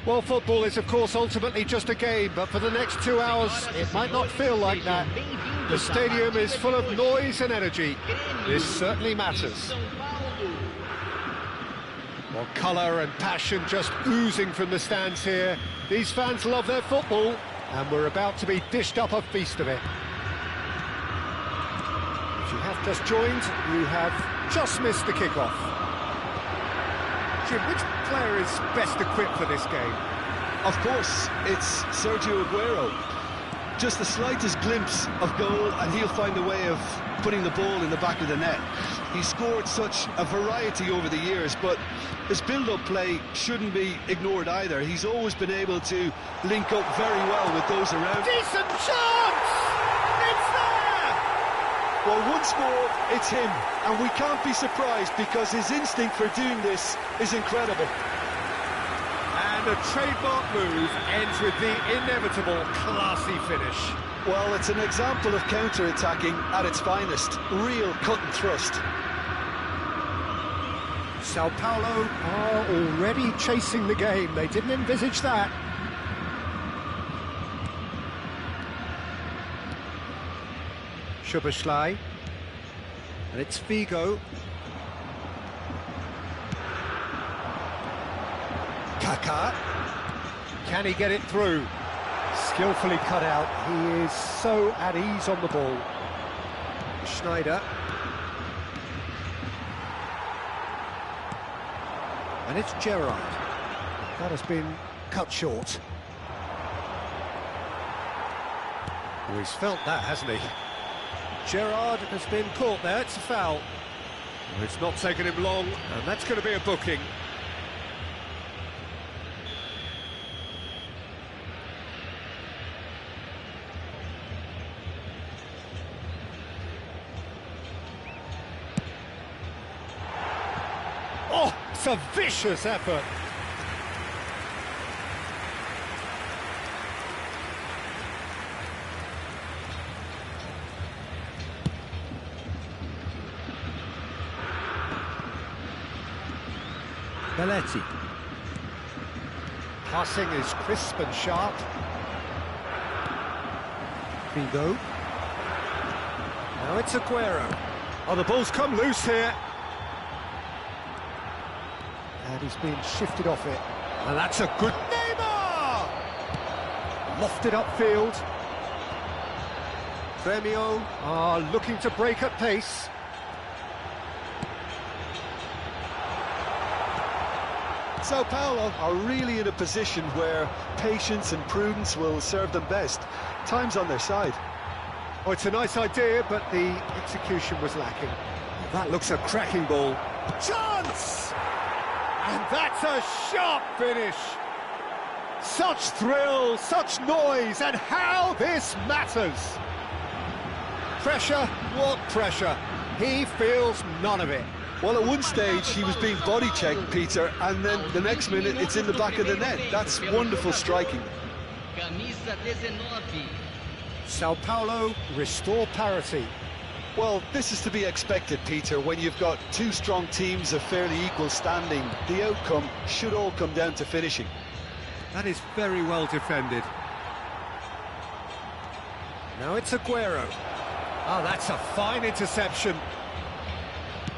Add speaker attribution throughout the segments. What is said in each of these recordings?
Speaker 1: Well, football is, of course, ultimately just a game, but for the next 2 hours, it might not feel like that. The stadium is full of noise and energy. This certainly matters. Well, colour and passion just oozing from the stands here. These fans love their football, and we're about to be dished up a feast of it. If you have just joined, you have just missed the kick-off. Jim, which player is best equipped for this game?
Speaker 2: Of course, it's Sergio Aguero. Just the slightest glimpse of goal and he'll find a way of putting the ball in the back of the net. He's scored such a variety over the years, but his build-up play shouldn't be ignored either. He's always been able to link up very well with those around.
Speaker 1: Decent chance! It's there!
Speaker 2: Well, once more, it's him, and we can't be surprised because his instinct for doing this is incredible.
Speaker 1: And a trademark move ends with the inevitable classy finish.
Speaker 2: Well, it's an example of counter-attacking at its finest. Real cut and thrust.
Speaker 1: Sao Paulo are already chasing the game. They didn't envisage that. Szoboszlai. And it's Figo. Kaká. Can he get it through? Skillfully cut out. He is so at ease on the ball. Schneider. And it's Gerrard. That has been cut short. Oh, he's felt that, hasn't he? Gerrard has been caught there. It's a foul. Well, it's not taken him long, and that's going to be a booking. Oh, it's a vicious effort. Belletti. Passing is crisp and sharp. Figo. Now it's Aguero. Oh, the ball's come loose here. And he's been shifted off it. And that's a good... Neymar! Lofted upfield. Gremio are looking to break at pace.
Speaker 2: Sao Paulo are really in a position where patience and prudence will serve them best. Time's on their side.
Speaker 1: Oh, it's a nice idea, but the execution was lacking. That looks a cracking ball. Chance! And that's a sharp finish. Such thrill, such noise, and how this matters. Pressure, what pressure? He feels none of it.
Speaker 2: Well, at one stage he was being body-checked, Peter, and then the next minute it's in the back of the net. That's wonderful striking.
Speaker 1: Sao Paulo restore parity.
Speaker 2: Well, this is to be expected, Peter, when you've got two strong teams of fairly equal standing. The outcome should all come down to finishing.
Speaker 1: That is very well defended. Now it's Aguero. Oh, that's a fine interception.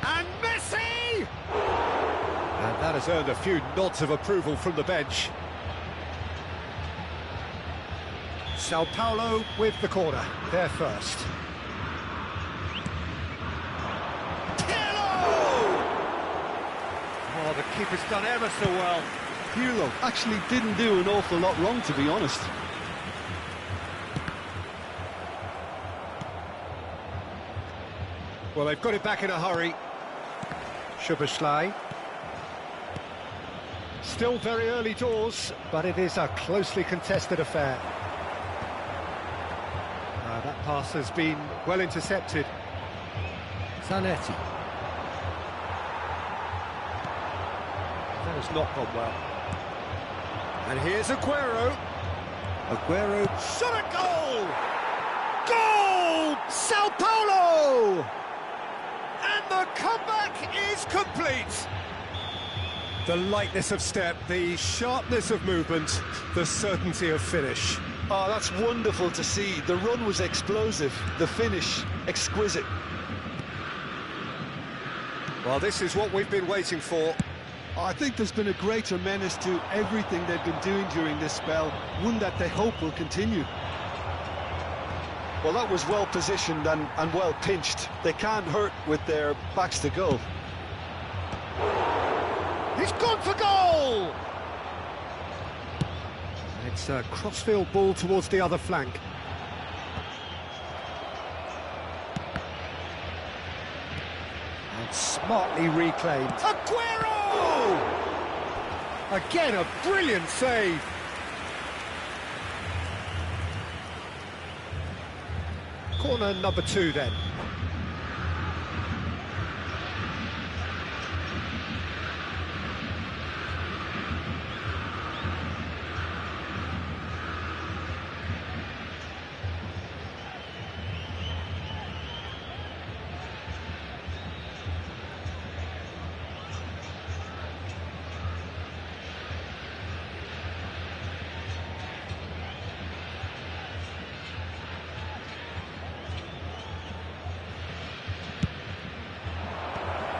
Speaker 1: And Messi! And that has earned a few nods of approval from the bench. Sao Paulo with the corner. They're first. Oh, the keeper's done ever so well.
Speaker 2: Pirlo actually didn't do an awful lot wrong, to be honest.
Speaker 1: Well, they've got it back in a hurry. Szoboszlai. Still very early doors, but it is a closely contested affair. That pass has been well intercepted. Zanetti. That has not gone well. And here's Aguero. Aguero shot a goal! Goal! Sao Paulo! And the comeback is complete. The lightness of step, the sharpness of movement, the certainty of finish.
Speaker 2: Oh, that's wonderful to see. The run was explosive, the finish exquisite.
Speaker 1: Well, this is what we've been waiting for.
Speaker 2: I think there's been a greater menace to everything they've been doing during this spell, one that they hope will continue. Well, that was well positioned and well pinched. They can't hurt with their backs to goal.
Speaker 1: He's gone for goal! It's a crossfield ball towards the other flank. And smartly reclaimed. Aguero! Again, a brilliant save. Corner number 2 then.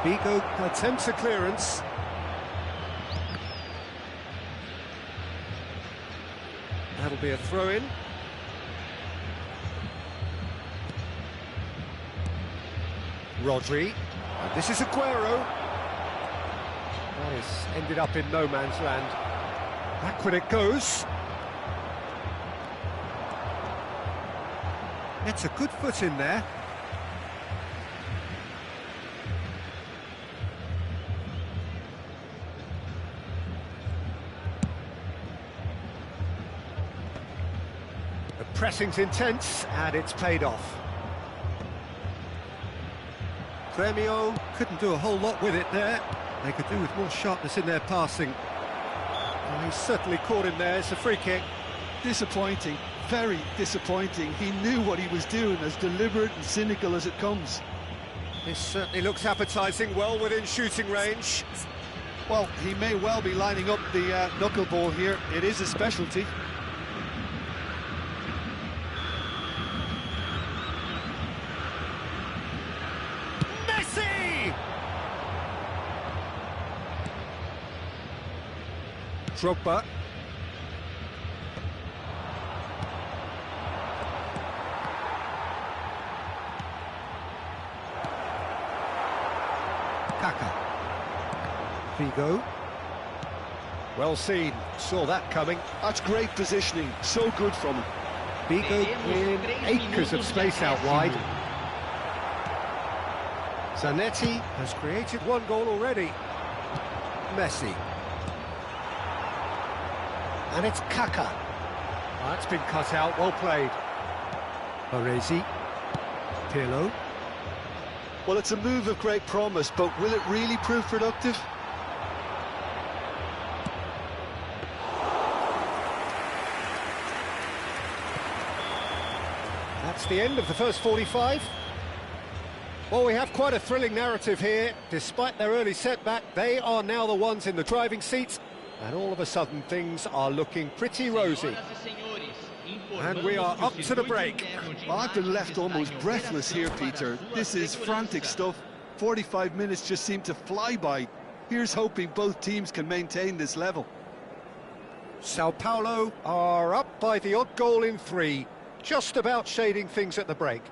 Speaker 1: Vigo attempts a clearance. That'll be a throw-in. Rodri. And this is Aguero. That has ended up in no man's land. Backward it goes. It's a good foot in there. The pressing's intense, and it's paid off. Gremio couldn't do a whole lot with it there. They could do with more sharpness in their passing. Oh, he's certainly caught him there. It's a free kick.
Speaker 2: Disappointing, very disappointing. He knew what he was doing, as deliberate and cynical as it comes.
Speaker 1: This certainly looks appetising, well within shooting range.
Speaker 2: Well, he may well be lining up the knuckleball here. It is a specialty.
Speaker 1: Drogba. Kaka. Vigo. Well seen, saw that coming.
Speaker 2: That's great positioning, so good from him.
Speaker 1: Vigo in acres of space out wide. Zanetti has created one goal already. Messi. And it's Kaka. That's been cut out, well played. Baresi. Pirlo.
Speaker 2: Well, it's a move of great promise, but will it really prove productive?
Speaker 1: That's the end of the first 45. Well, we have quite a thrilling narrative here. Despite their early setback, they are now the ones in the driving seat. And all of a sudden, things are looking pretty rosy. And we are up to the break.
Speaker 2: Well, I've been left almost breathless here, Peter. This is frantic stuff. 45 minutes just seem to fly by. Here's hoping both teams can maintain this level.
Speaker 1: Sao Paulo are up by the odd goal in 3, just about shading things at the break.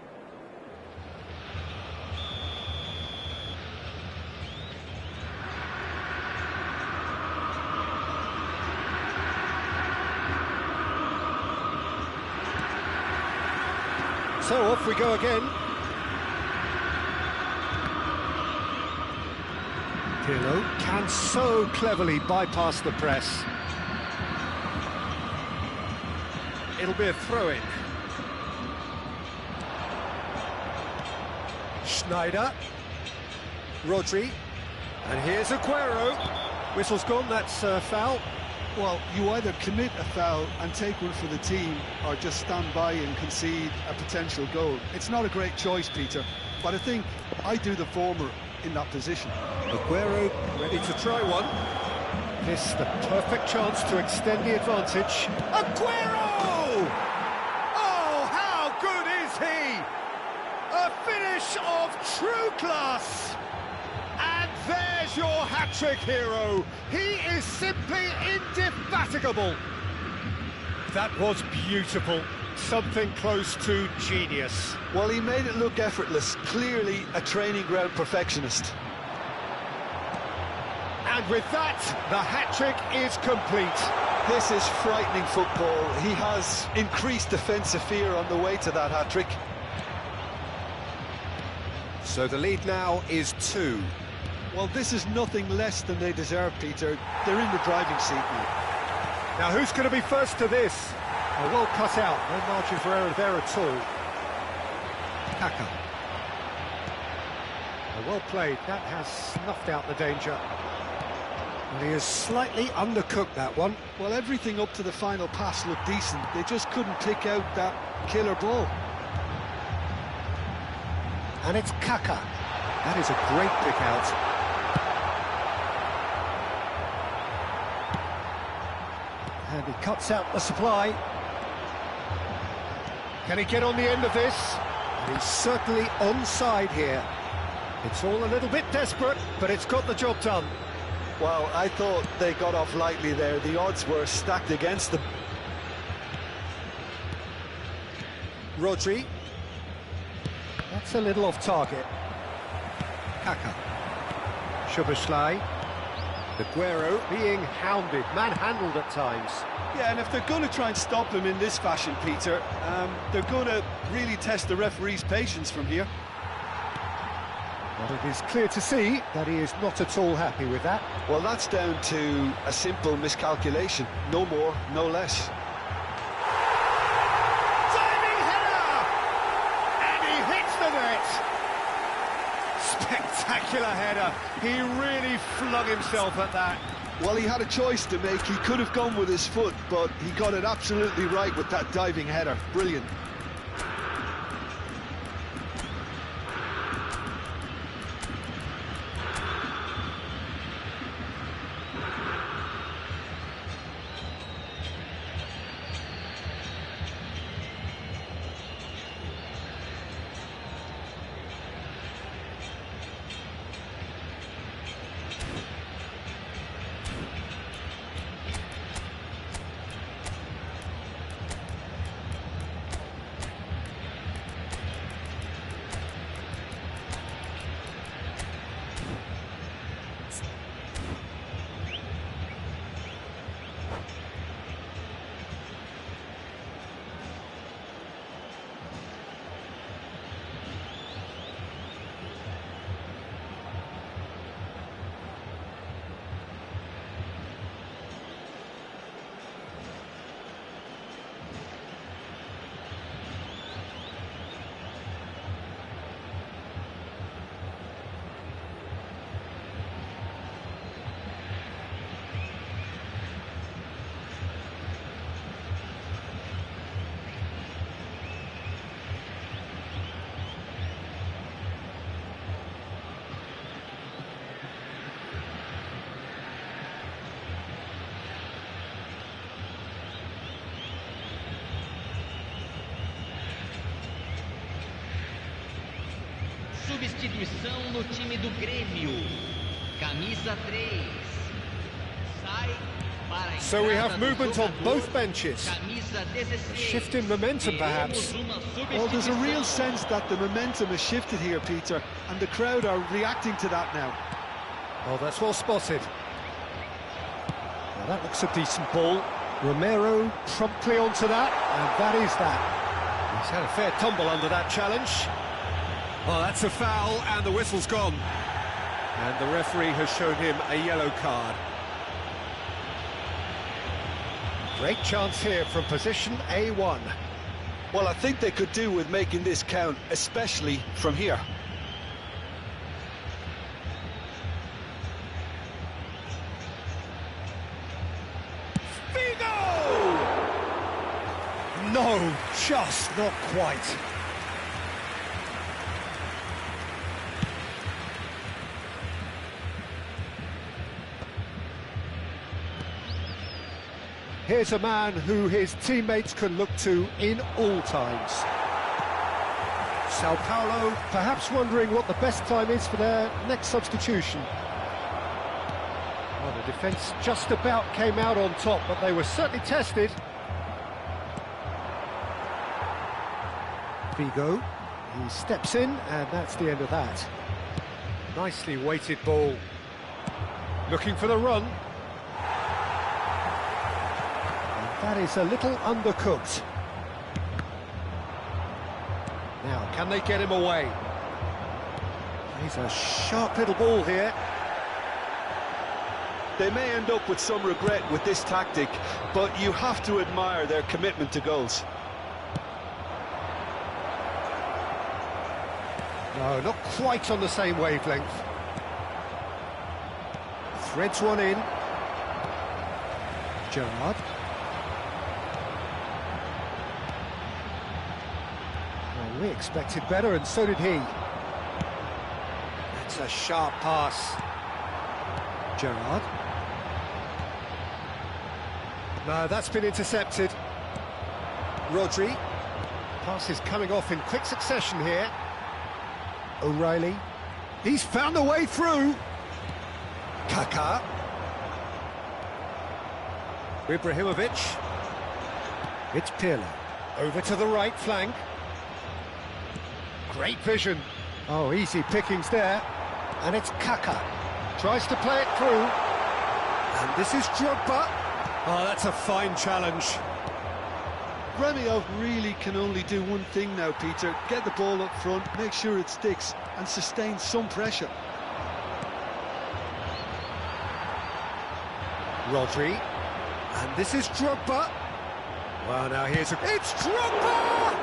Speaker 1: So off we go again. Pirlo can so cleverly bypass the press. It'll be a throw-in. Schneider. Rodri. And here's Aguero. Whistle's gone, that's foul.
Speaker 2: Well, you either commit a foul and take one for the team, or just stand by and concede a potential goal. It's not a great choice, Peter, but I think I do the former in that position.
Speaker 1: Aguero ready to try one. Miss the perfect chance to extend the advantage. Aguero! Oh, how good is he? A finish of true class. And there's your hat-trick hero. He is simply indefatigable. That was beautiful. Something close to genius.
Speaker 2: Well, he made it look effortless. Clearly a training ground perfectionist.
Speaker 1: And with that, the hat-trick is complete.
Speaker 2: This is frightening football. He has increased defensive fear on the way to that hat-trick.
Speaker 1: So the lead now is 2.
Speaker 2: Well, this is nothing less than they deserve, Peter. They're in the driving seat now.
Speaker 1: Now, who's going to be first to this? Oh, well cut out. No margin for error there at all. Kaka. Oh, well played. That has snuffed out the danger. And he has slightly undercooked that one.
Speaker 2: Well, everything up to the final pass looked decent. They just couldn't pick out that killer ball.
Speaker 1: And it's Kaka. That is a great pick out. And he cuts out the supply. Can he get on the end of this? And he's certainly onside here. It's all a little bit desperate, but it's got the job done.
Speaker 2: Well, I thought they got off lightly there. The odds were stacked against them.
Speaker 1: Rodri. That's a little off target. Kaka. Szoboszlai. Aguero being hounded, manhandled at times.
Speaker 2: Yeah, and if they're going to try and stop him in this fashion, Peter, they're going to really test the referee's patience from here.
Speaker 1: But it is clear to see that he is not at all happy with that.
Speaker 2: Well, that's down to a simple miscalculation. No more, no less.
Speaker 1: Diving header! And he hits the net! Spectacular header. He really flung himself at that.
Speaker 2: Well, he had a choice to make. He could have gone with his foot, but he got it absolutely right with that diving header. Brilliant.
Speaker 3: Substituição no time do Grêmio. Camisa 3. Sai para a
Speaker 1: So we have
Speaker 3: entrada do
Speaker 1: movement on
Speaker 3: jogador.
Speaker 1: both benches.
Speaker 3: Camisa 16.
Speaker 1: A shift in momentum, perhaps.
Speaker 3: Teremos uma
Speaker 2: Well, there's a real
Speaker 3: substituição.
Speaker 2: sense that the momentum has shifted here, Peter, and the crowd are reacting to that now.
Speaker 1: Oh, that's well spotted. Well, that looks a decent ball. Romero promptly onto that, and that is that. He's had a fair tumble under that challenge. Oh, that's a foul, and the whistle's gone. And the referee has shown him a yellow card. Great chance here from position A1.
Speaker 2: Well, I think they could do with making this count, especially from here.
Speaker 1: Figo! No, just not quite. Here's a man who his teammates can look to in all times. Sao Paulo perhaps wondering what the best time is for their next substitution. Well, the defence just about came out on top, but they were certainly tested. Vigo, he steps in, and that's the end of that. Nicely weighted ball. Looking for the run. And that is a little undercooked. Now, can they get him away? He's a sharp little ball here.
Speaker 2: They may end up with some regret with this tactic, but you have to admire their commitment to goals.
Speaker 1: No, not quite on the same wavelength. Threads one in. Gerrard. Well, we expected better, and so did he. That's a sharp pass. Gerrard. No, that's been intercepted. Rodri. Pass is coming off in quick succession here. O'Reilly. He's found a way through. Kaká. Ibrahimovic. It's Pirlo. Over to the right flank. Great vision. Oh, easy pickings there. And it's Kaká. Tries to play it through. And this is Drogba. Oh, that's a fine challenge.
Speaker 2: Remio really can only do one thing now, Peter. Get the ball up front, make sure it sticks, and sustain some pressure.
Speaker 1: Rodri. And this is Drogba. Well, now here's It's Drogba!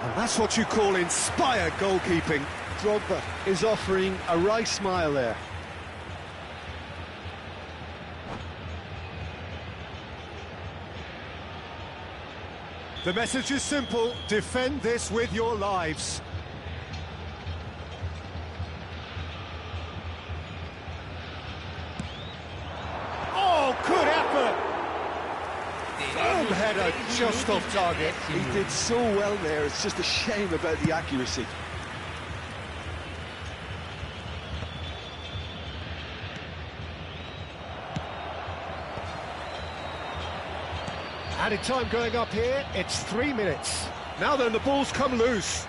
Speaker 1: And that's what you call inspired goalkeeping.
Speaker 2: Drogba is offering a wry smile there.
Speaker 1: The message is simple: defend this with your lives. Oh, good effort! Firm header just off target.
Speaker 2: He did so well there, it's just a shame about the accuracy.
Speaker 1: Added time going up here, it's 3 minutes. Now then, the ball's come loose.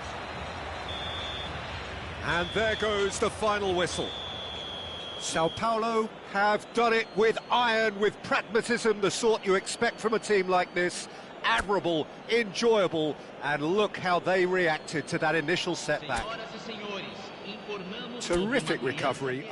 Speaker 1: And there goes the final whistle. Sao Paulo have done it with iron, with pragmatism, the sort you expect from a team like this. Admirable, enjoyable, and look how they reacted to that initial setback. Terrific recovery.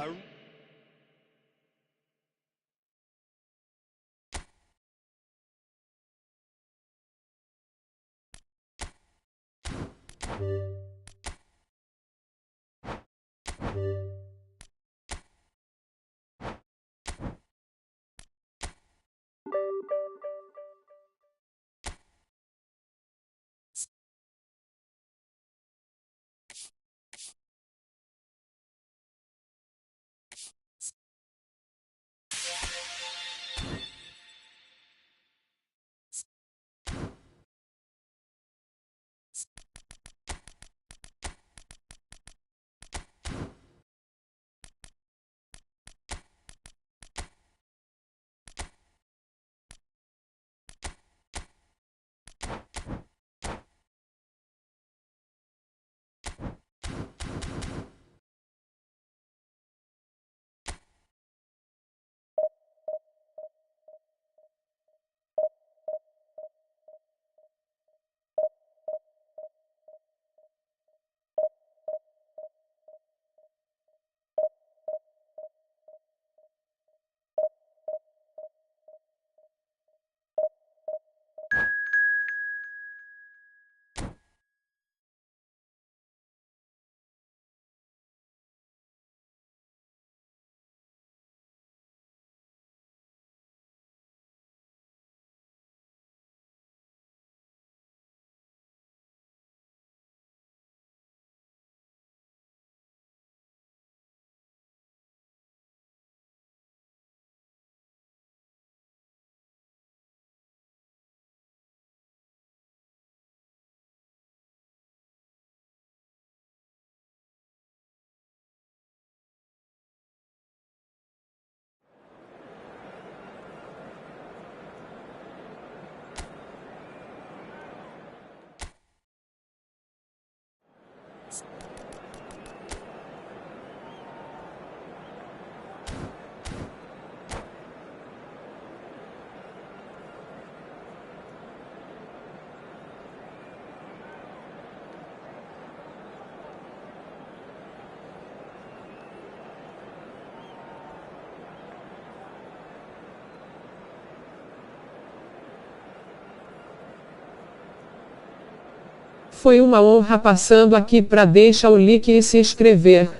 Speaker 4: Foi uma honra passando aqui para deixar o like e se inscrever.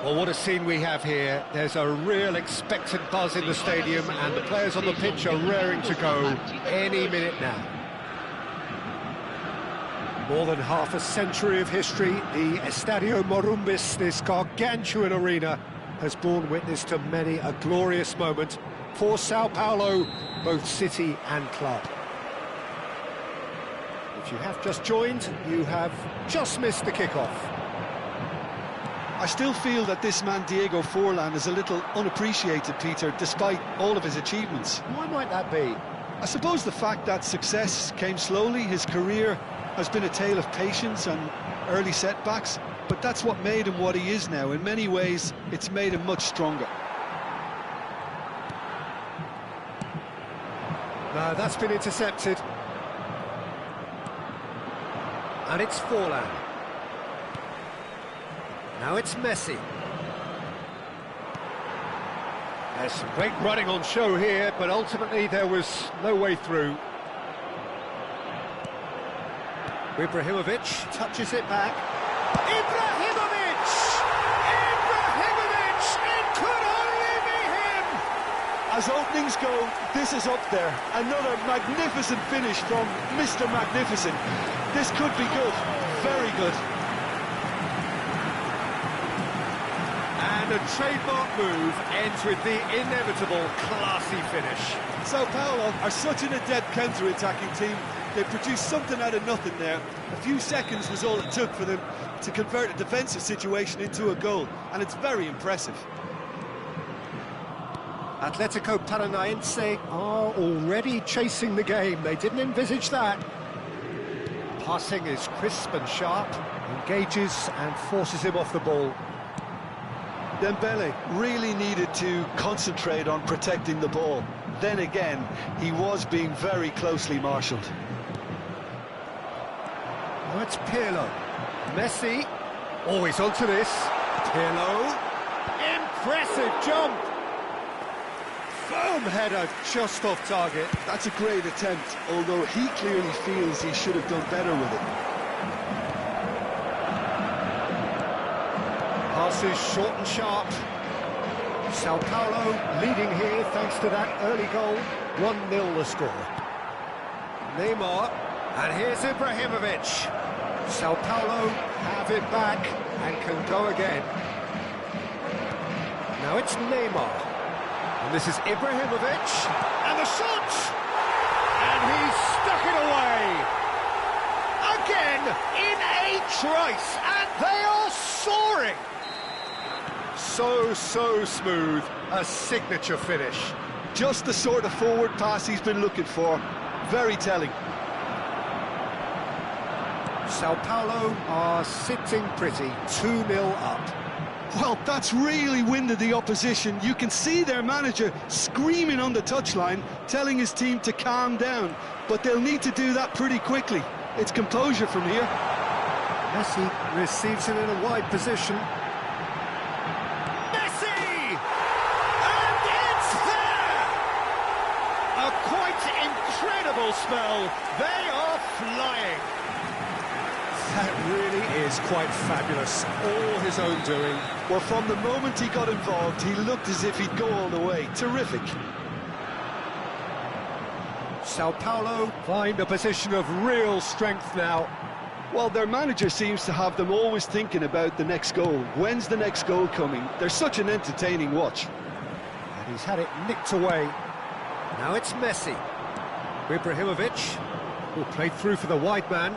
Speaker 1: Well, what a scene we have here. There's a real expectant buzz in the stadium and the players on the pitch are raring to go any minute now. More than half a century of history, the Estadio Morumbis, this gargantuan arena, has borne witness to many a glorious moment for Sao Paulo, both city and club. If you have just joined, you have just missed the kickoff.
Speaker 2: I still feel that this man Diego Forlan is a little unappreciated, Peter, despite all of his achievements.
Speaker 1: Why might that be?
Speaker 2: I suppose the fact that success came slowly, his career has been a tale of patience and early setbacks, but that's what made him what he is now. In many ways, it's made him much stronger.
Speaker 1: No, that's been intercepted. And it's Forlan. Now it's Messi. There's some great running on show here, but ultimately there was no way through. Ibrahimovic touches it back. Ibrahimovic! Ibrahimovic! It could only be him!
Speaker 2: As openings go, this is up there. Another magnificent finish from Mr. Magnificent. This could be good, very good.
Speaker 1: And a trademark move ends with the inevitable classy finish.
Speaker 2: Sao Paulo are such an adept counter-attacking team. They produced something out of nothing there. A few seconds was all it took for them to convert a defensive situation into a goal, and it's very impressive.
Speaker 1: Atletico Paranaense are already chasing the game. They didn't envisage that. Passing is crisp and sharp, engages and forces him off the ball.
Speaker 2: Dembele really needed to concentrate on protecting the ball. Then again, he was being very closely marshalled.
Speaker 1: Oh, it's Pirlo. Messi. Always onto this. Pirlo. Impressive jump. Firm header just off target.
Speaker 2: That's a great attempt, although he clearly feels he should have done better with it.
Speaker 1: Passes short and sharp. Sao Paulo leading here thanks to that early goal. 1-0 the score. Neymar, and here's Ibrahimovic. Sao Paulo have it back and can go again. Now it's Neymar. And this is Ibrahimovic. And the shot! And he's stuck it away. Again in a trice. And they are soaring. So smooth, a signature finish.
Speaker 2: Just the sort of forward pass he's been looking for. Very telling.
Speaker 1: Sao Paulo are sitting pretty, 2-0 up.
Speaker 2: Well, that's really winded the opposition. You can see their manager screaming on the touchline, telling his team to calm down. But they'll need to do that pretty quickly. It's composure from here.
Speaker 1: Messi receives it in a wide position. spell. They are flying. That really is quite fabulous. All his own doing.
Speaker 2: Well, from the moment he got involved, he looked as if he'd go all the way. Terrific.
Speaker 1: Sao Paulo find a position of real strength now.
Speaker 2: Well, their manager seems to have them always thinking about the next goal. When's the next goal coming? They're such an entertaining watch.
Speaker 1: And he's had it nicked away. Now it's Messi. Ibrahimovic, who played through for the wide man.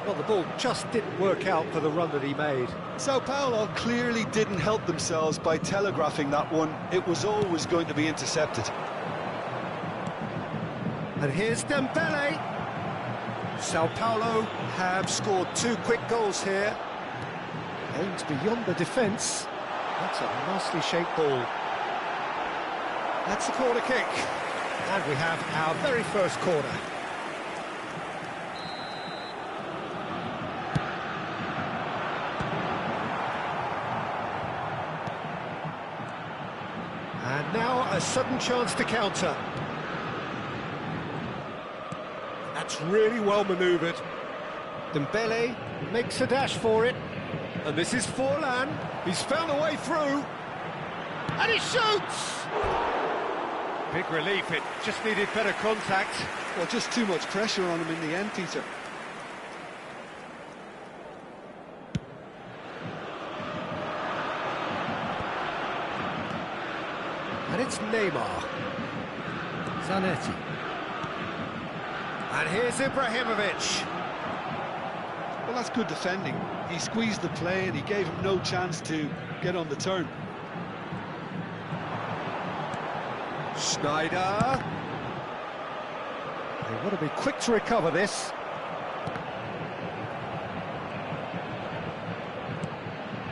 Speaker 1: Well, the ball just didn't work out for the run that he made.
Speaker 2: Sao Paulo clearly didn't help themselves by telegraphing that one. It was always going to be intercepted.
Speaker 1: And here's Dembele. Sao Paulo have scored 2 quick goals here. Aimed beyond the defence. That's a nicely shaped ball. That's the corner kick. And we have our very first corner. And now a sudden chance to counter. That's really well manoeuvred. Dembele makes a dash for it. And this is Forlan. He's found a way through. And he shoots! Big relief, it just needed better contact.
Speaker 2: Well, just too much pressure on him in the end, Peter.
Speaker 1: And it's Neymar. Zanetti. And here's Ibrahimovic.
Speaker 2: Well, that's good defending. He squeezed the play and he gave him no chance to get on the turn.
Speaker 1: Schneider. They want to be quick to recover this.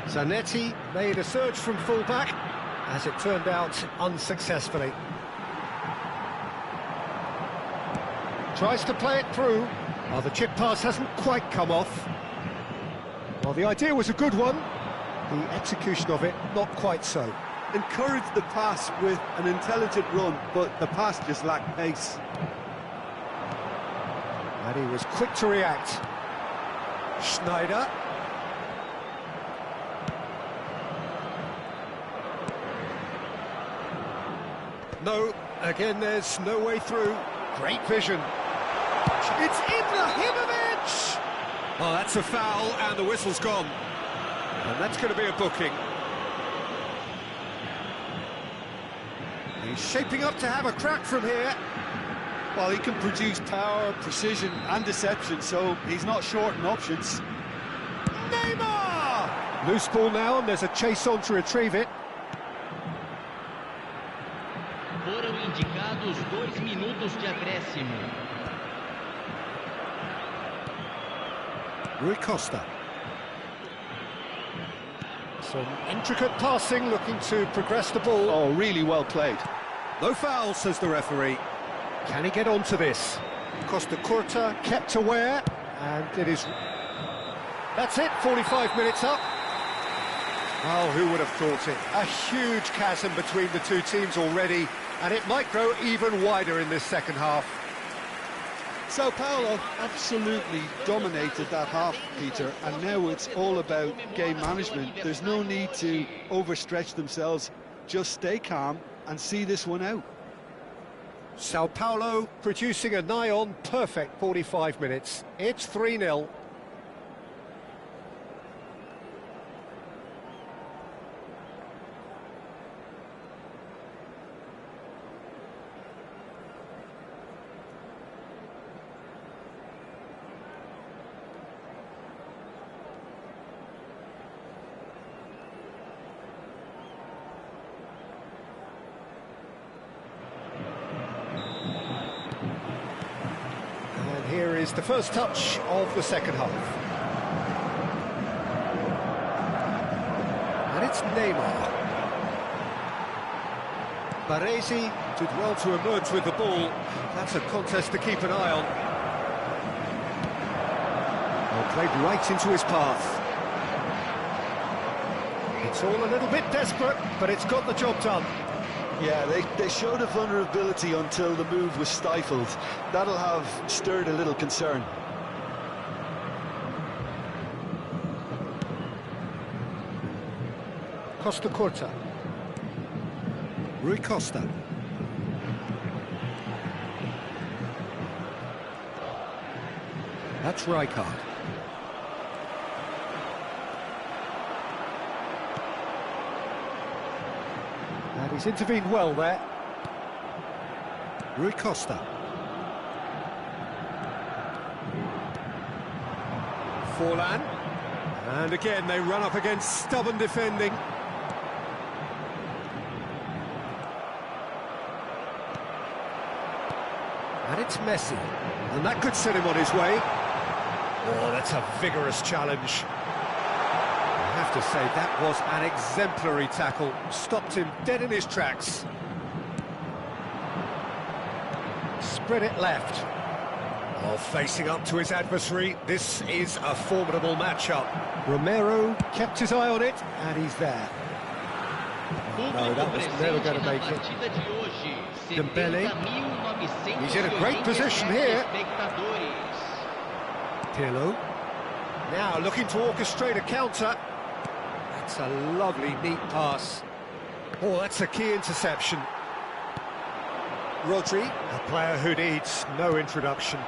Speaker 1: Zanetti made a surge from full-back, as it turned out unsuccessfully. Tries to play it through. Oh, the chip pass hasn't quite come off. Well, the idea was a good one. The execution of it, not quite so.
Speaker 2: Encouraged the pass with an intelligent run, but the pass just lacked pace.
Speaker 1: And he was quick to react. Schneider. No, again there's no way through. Great vision. It's Ibrahimovic! Oh, that's a foul, and the whistle's gone. And that's going to be a booking. He's shaping up to have a crack from here.
Speaker 2: Well, he can produce power, precision and deception, so he's not short in options.
Speaker 1: Neymar! Loose ball now, and there's a chase on to retrieve it.
Speaker 3: Foram indicados 2 minutos de acréscimo.
Speaker 1: Rui Costa. Some intricate passing, looking to progress the ball.
Speaker 2: Oh, really well played.
Speaker 1: No foul, says the referee. Can he get onto this? Costa Curta kept aware, and it is... That's it, 45 minutes up. Oh, who would have thought it? A huge chasm between the two teams already, and it might grow even wider in this second half.
Speaker 2: Sao Paulo absolutely dominated that half, Peter, and now it's all about game management. There's no need to overstretch themselves. Just stay calm and see this one out.
Speaker 1: Sao Paulo producing a nigh-on perfect 45 minutes. It's 3-0. Here is the first touch of the second half. And it's Neymar. Baresi did well to emerge with the ball. That's a contest to keep an eye on. Well, played right into his path. It's all a little bit desperate, but it's got the job done.
Speaker 2: Yeah, they showed a vulnerability until the move was stifled. That'll have stirred a little concern.
Speaker 1: Costa Curta. Rui Costa. That's Rijkaard. And he's intervened well there. Rui Costa. Forlan. And again, they run up against stubborn defending. And it's Messi. And that could set him on his way. Oh, that's a vigorous challenge. I have to say, that was an exemplary tackle. Stopped him dead in his tracks. Spread it left. Oh, facing up to his adversary, this is a formidable matchup. Romero kept his eye on it, and he's there. No, that was never going to make it. Dembele. He's in a great position here. Pirlo. Now looking to orchestrate a counter. That's a lovely, neat pass. Oh, that's a key interception. Rodri, a player who needs no introduction.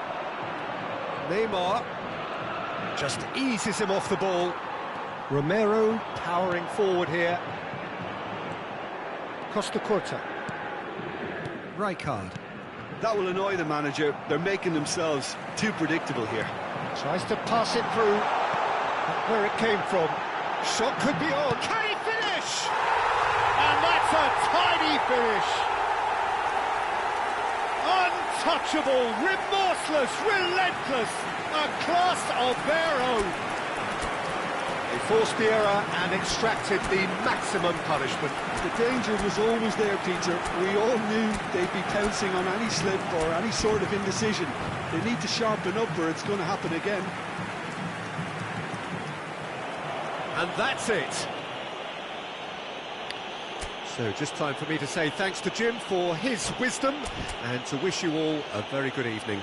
Speaker 1: Neymar just eases him off the ball. Romero powering forward here. Costa Curta. Rijkaard.
Speaker 2: That will annoy the manager. They're making themselves too predictable here.
Speaker 1: Tries to pass it through. Not where it came from. Shot could be on. Can he finish? And that's a tidy finish. Untouchable, remorseless, relentless. A class of their own. They forced the error and extracted the maximum punishment.
Speaker 2: The danger was always there, Peter. We all knew they'd be pouncing on any slip or any sort of indecision. They need to sharpen up or it's going to happen again.
Speaker 1: And that's it. So just time for me to say thanks to Jim for his wisdom and to wish you all a very good evening.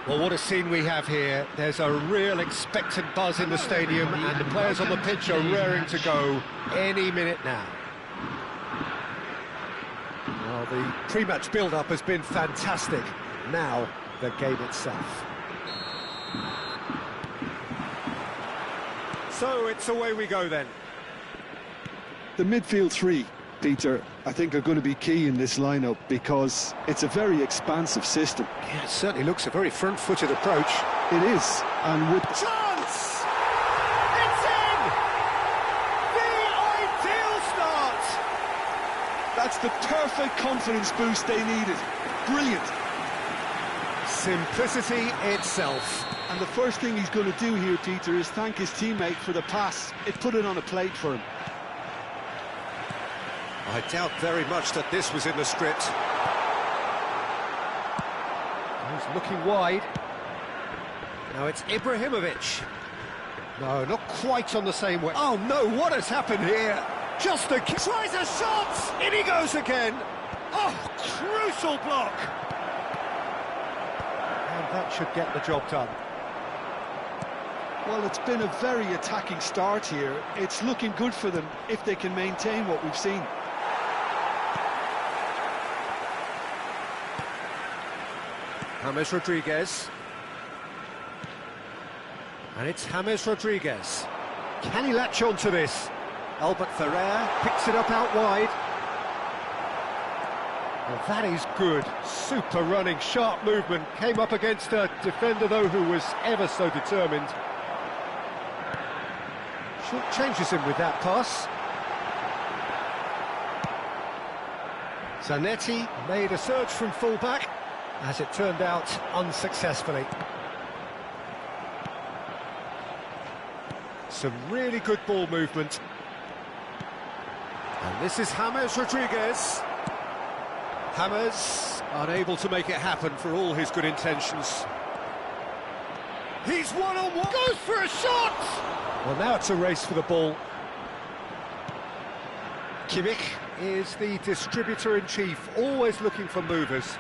Speaker 1: Well, what a scene we have here. There's a real expectant buzz in the stadium, and the players on the pitch are raring to go any minute now. Well, the pre-match build-up has been fantastic. Now, the game itself. So, it's away we go then.
Speaker 2: The midfield three, Peter, I think are going to be key in this lineup because it's a very expansive system.
Speaker 1: Yeah, it certainly looks a very front-footed approach.
Speaker 2: It is, and with...
Speaker 1: Chance! It's in! The ideal start!
Speaker 2: That's the perfect confidence boost they needed. Brilliant.
Speaker 1: Simplicity itself.
Speaker 2: And the first thing he's going to do here, Peter, is thank his teammate for the pass. It put it on a plate for him.
Speaker 1: I doubt very much that this was in the script. He's looking wide. Now it's Ibrahimovic. No, not quite on the same way. Oh no, what has happened here? Just a... Tries a shot! In he goes again! Oh, crucial block! And that should get the job done.
Speaker 2: Well, it's been a very attacking start here. It's looking good for them if they can maintain what we've seen.
Speaker 1: James Rodriguez. And it's James Rodriguez. Can he latch on to this? Albert Ferrer picks it up out wide. Well, that is good. Super running, sharp movement. Came up against a defender, though, who was ever so determined. Short changes him with that pass. Zanetti made a surge from full-back. As it turned out, unsuccessfully. Some really good ball movement. And this is James Rodriguez. James unable to make it happen for all his good intentions. He's one-on-one. Goes for a shot! Well, now it's a race for the ball. Kimmich is the distributor-in-chief, always looking for movers.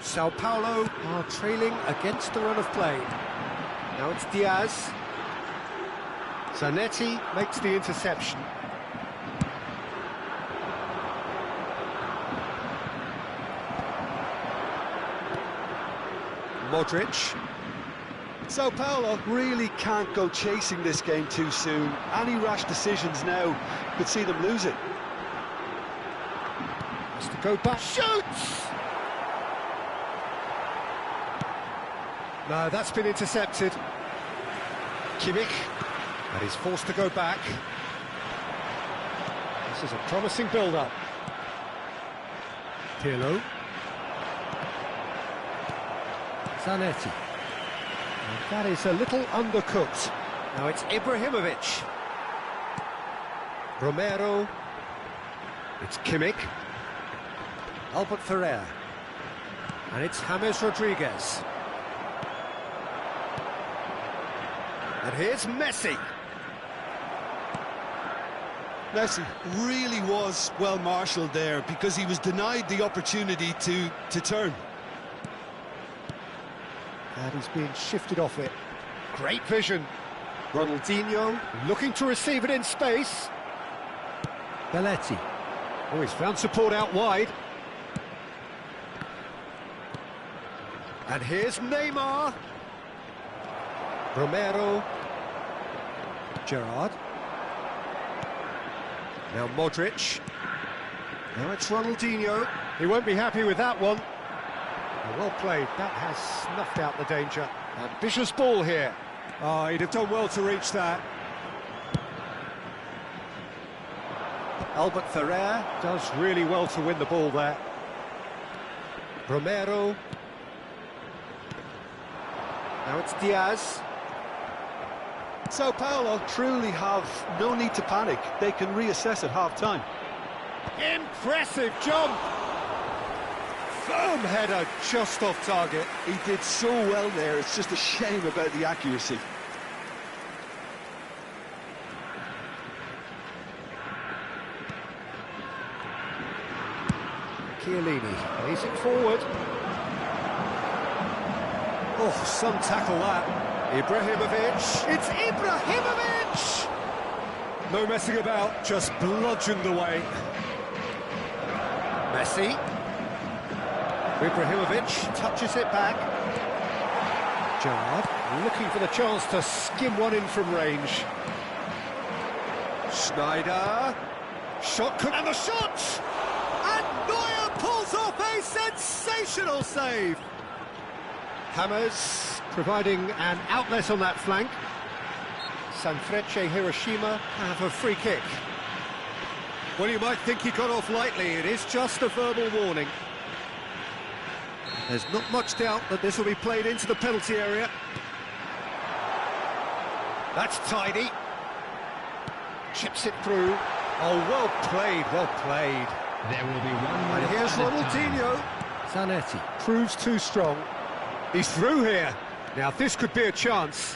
Speaker 1: Sao Paulo are trailing against the run of play. Now it's Diaz. Zanetti makes the interception. Modric.
Speaker 2: Sao Paulo really can't go chasing this game too soon. Any rash decisions now could see them lose it.
Speaker 1: Has to go back. Shoots! No, that's been intercepted. Kimmich, and he's forced to go back. This is a promising build-up. Pirlo. Zanetti. And that is a little undercooked. Now it's Ibrahimovic. Romero. It's Kimmich. Albert Ferrer. And it's James Rodriguez. And here's Messi.
Speaker 2: Messi really was well marshalled there because he was denied the opportunity to turn.
Speaker 1: And he's being shifted off it. Great vision. Ronaldinho looking to receive it in space. Belletti. Oh, he's found support out wide. And here's Neymar. Romero. Gerrard. Now Modric. Now it's Ronaldinho. He won't be happy with that one. Well played. That has snuffed out the danger. Ambitious ball here. Oh, he'd have done well to reach that. Albert Ferrer does really well to win the ball there. Romero. Now it's Diaz.
Speaker 2: Sao Paulo truly have no need to panic. They can reassess at half-time.
Speaker 1: Impressive jump! Firm header just off target.
Speaker 2: He did so well there, it's just a shame about the accuracy.
Speaker 1: Chiellini plays it forward. Oh, some tackle that. Ibrahimovic. It's Ibrahimovic! No messing about, just bludgeoned away. Messi. Ibrahimovic touches it back. Gerrard looking for the chance to skim one in from range. Schneider. Shot, and the shot! And Neuer pulls off a sensational save. Hammers providing an outlet on that flank. Sanfrecce Hiroshima have a free kick. Well, you might think he got off lightly. It is just a verbal warning. There's not much doubt that this will be played into the penalty area. That's tidy. Chips it through. Oh, well played, well played.
Speaker 3: There will be one more.
Speaker 1: And here's Ronaldinho. Zanetti proves too strong. He's through here. Now this could be a chance.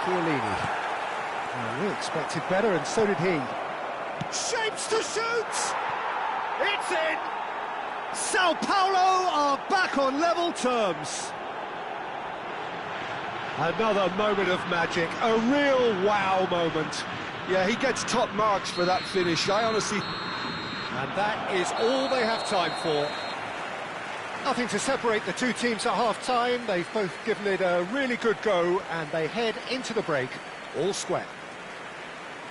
Speaker 1: Chiellini. Oh, we expected better, and so did he. Shapes to shoot! It's in! Sao Paulo are back on level terms. Another moment of magic, a real wow moment.
Speaker 2: Yeah, he gets top marks for that finish. I honestly...
Speaker 1: And that is all they have time for. Nothing to separate the two teams at half-time. They've both given it a really good go, and they head into the break all square.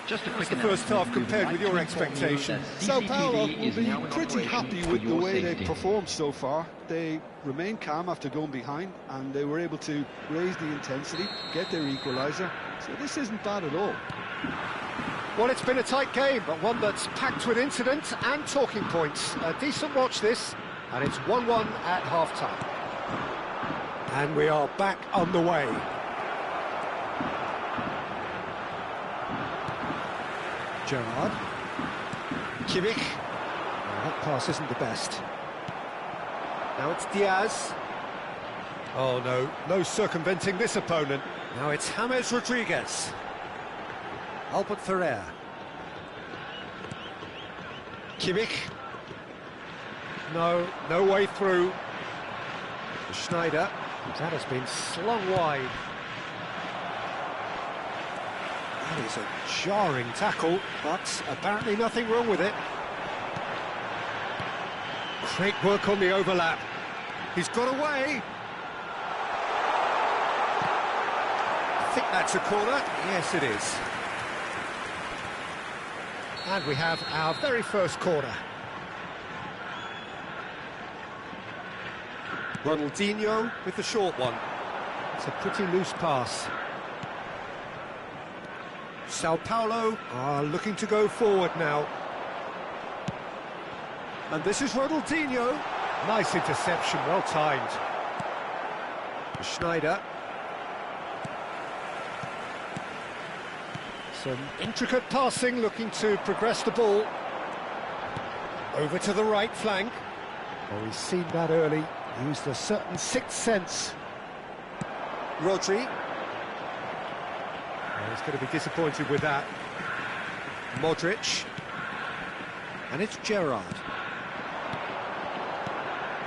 Speaker 3: Just a quick
Speaker 1: the first half compared with your expectations?
Speaker 2: Sao Paulo will be pretty happy with the way they've performed so far. They remained calm after going behind, and they were able to raise the intensity, get their equaliser. So this isn't bad at all.
Speaker 1: Well, it's been a tight game, but one that's packed with incident and talking points. A decent watch this, and it's 1-1 at half-time. And we are back underway. Gerrard. Kimmich. Oh, that pass isn't the best. Now it's Diaz. Oh no, no circumventing this opponent. Now it's James Rodriguez. Albert Ferrer. Kimmich. No, no way through. Schneider. That has been slung wide. That is a jarring tackle, but apparently nothing wrong with it. Great work on the overlap. He's got away. I think that's a corner. Yes, it is. And we have our very first corner. Ronaldinho with the short one. It's a pretty loose pass. Sao Paulo are looking to go forward now. And this is Ronaldinho. Nice interception, well timed. Schneider. Some intricate passing, looking to progress the ball. Over to the right flank. Oh, he's seen that early. Used a certain sixth sense. Rodri. Oh, he's going to be disappointed with that. Modric. And it's Gerrard.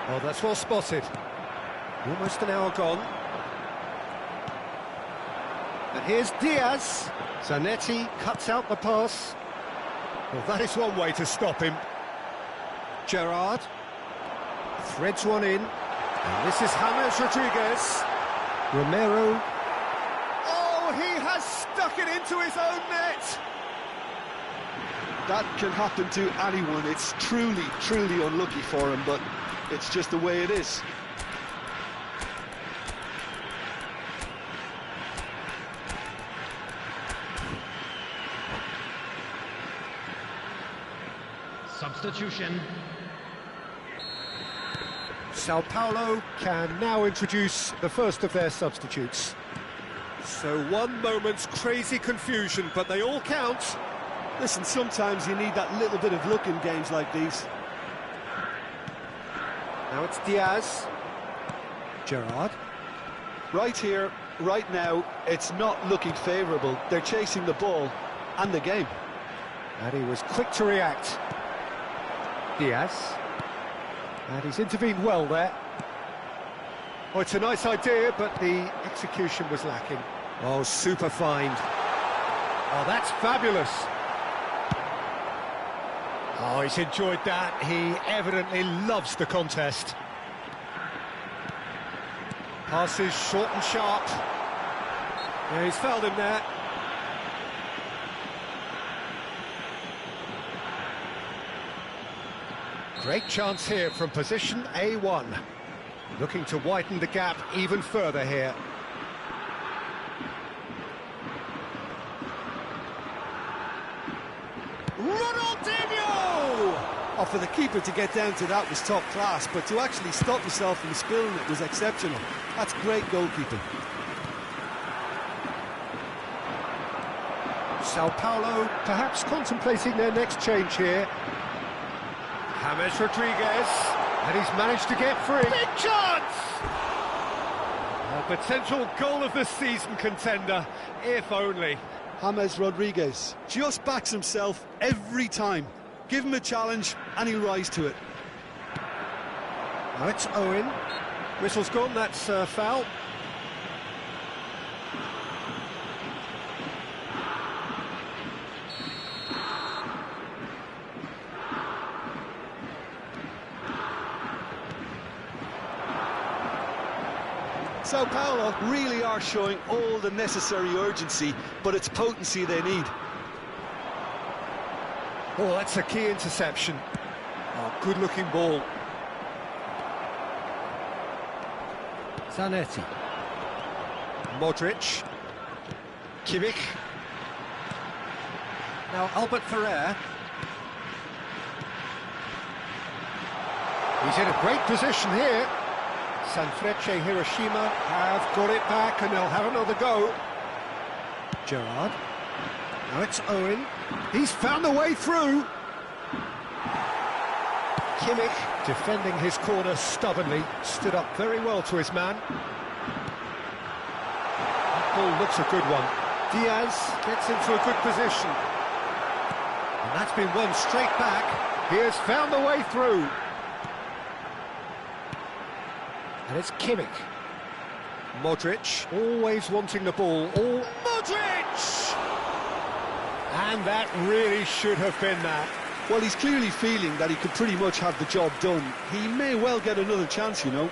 Speaker 1: Oh, that's well spotted. Almost an hour gone. And here's Diaz. Zanetti cuts out the pass. Well, that is one way to stop him. Gerrard threads one in. And this is James Rodriguez. Romero. Oh, he has stuck it into his own net.
Speaker 2: That can happen to anyone. It's truly, truly unlucky for him, but it's just the way it is.
Speaker 3: Substitution.
Speaker 1: Sao Paulo can now introduce the first of their substitutes. So one moment's crazy confusion, but they all count.
Speaker 2: Listen, sometimes you need that little bit of luck in games like these.
Speaker 1: Now it's Diaz. Gerrard.
Speaker 2: Right here, right now, it's not looking favourable. They're chasing the ball and the game.
Speaker 1: And he was quick to react. Diaz. And he's intervened well there. Oh, it's a nice idea, but the execution was lacking. Oh, super find. Oh, that's fabulous. Oh, he's enjoyed that. He evidently loves the contest. Passes short and sharp. Yeah, he's fouled him there. Great chance here from position A1. Looking to widen the gap even further here. Ronaldinho!
Speaker 2: Oh, for the keeper to get down to that was top class, but to actually stop himself from spilling it was exceptional. That's great goalkeeping.
Speaker 1: Sao Paulo perhaps contemplating their next change here. James Rodriguez, and he's managed to get free. Big chance! A potential goal of the season contender, if only.
Speaker 2: James Rodriguez just backs himself every time. Give him a challenge and he'll rise to it.
Speaker 1: Now it's Owen. Whistle's gone, that's foul.
Speaker 2: Sao Paulo really are showing all the necessary urgency, but it's potency they need.
Speaker 1: Oh, that's a key interception. Oh, good-looking ball. Zanetti. Modric. Kimmich. Now Albert Ferrer. He's in a great position here. Sanfrecce Hiroshima have got it back and they'll have another go. Gerrard. Now it's Owen. He's found the way through. Kimmich defending his corner stubbornly. Stood up very well to his man. That ball looks a good one. Diaz gets into a good position. And that's been won straight back. He has found the way through. And it's Kimmich. Modric, always wanting the ball. Modric! And that really should have been that.
Speaker 2: Well, he's clearly feeling that he could pretty much have the job done. He may well get another chance, you know.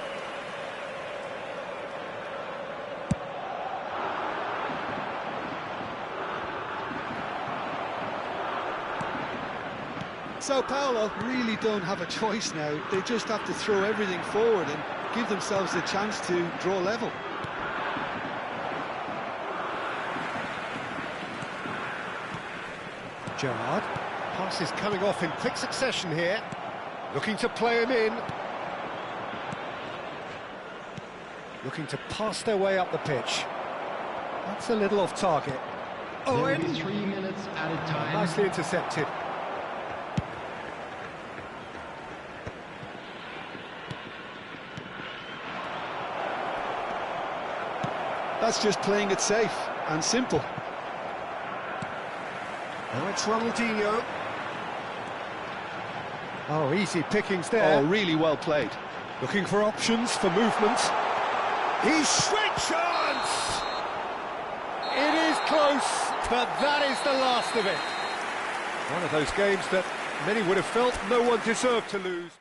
Speaker 2: Sao Paulo really don't have a choice now. They just have to throw everything forward and give themselves a chance to draw level.
Speaker 1: Gerrard. Pass is coming off in quick succession here. Looking to play him in. Looking to pass their way up the pitch. That's a little off target.
Speaker 3: There will
Speaker 1: Owen.
Speaker 3: be 3 minutes added time.
Speaker 1: Nicely intercepted.
Speaker 2: That's just playing it safe and simple.
Speaker 1: Now it's Ronaldinho. Oh, easy pickings there.
Speaker 2: Oh, really well played.
Speaker 1: Looking for options for movement. He's great chance! It is close, but that is the last of it. One of those games that many would have felt no one deserved to lose.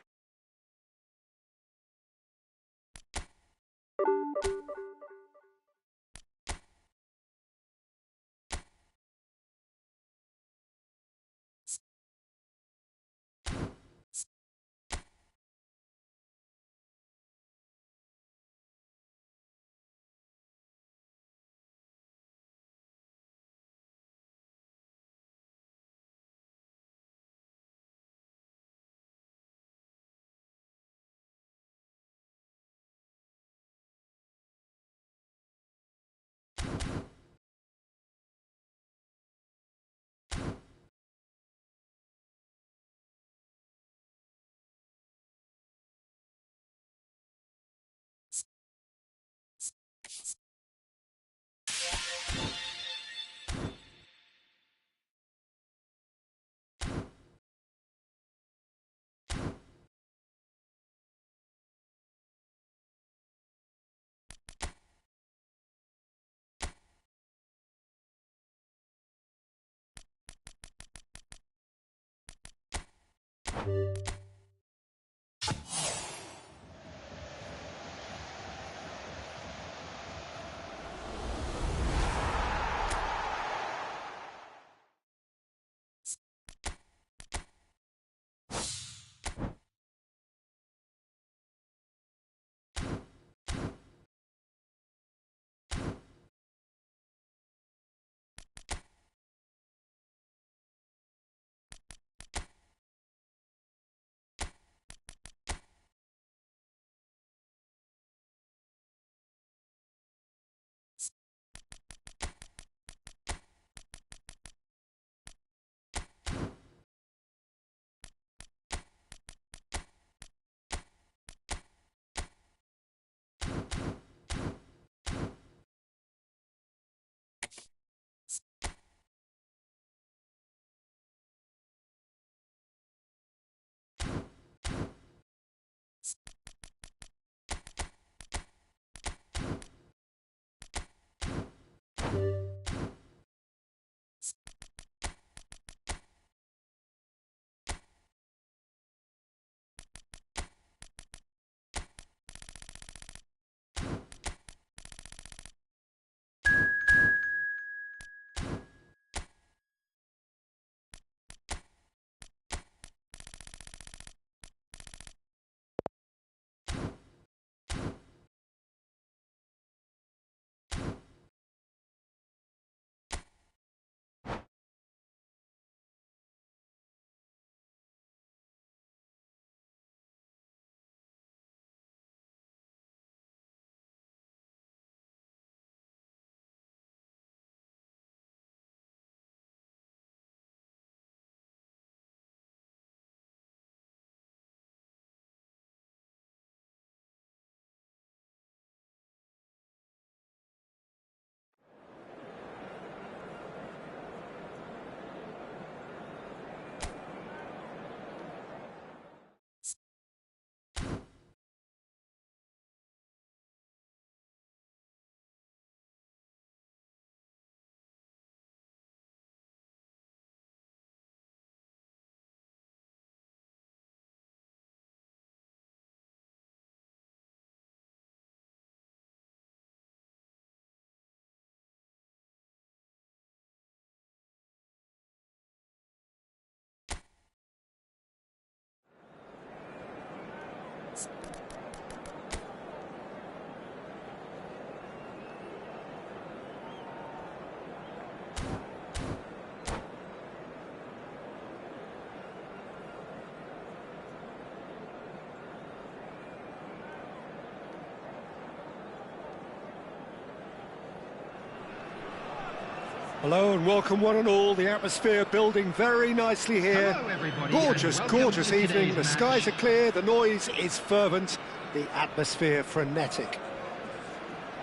Speaker 1: Hello and welcome one and all. The atmosphere building very nicely here.
Speaker 3: Hello, everybody,
Speaker 1: Gorgeous,
Speaker 3: and welcome
Speaker 1: gorgeous
Speaker 3: to
Speaker 1: evening.
Speaker 3: today's
Speaker 1: The
Speaker 3: match.
Speaker 1: skies are clear, the noise is fervent, the atmosphere frenetic.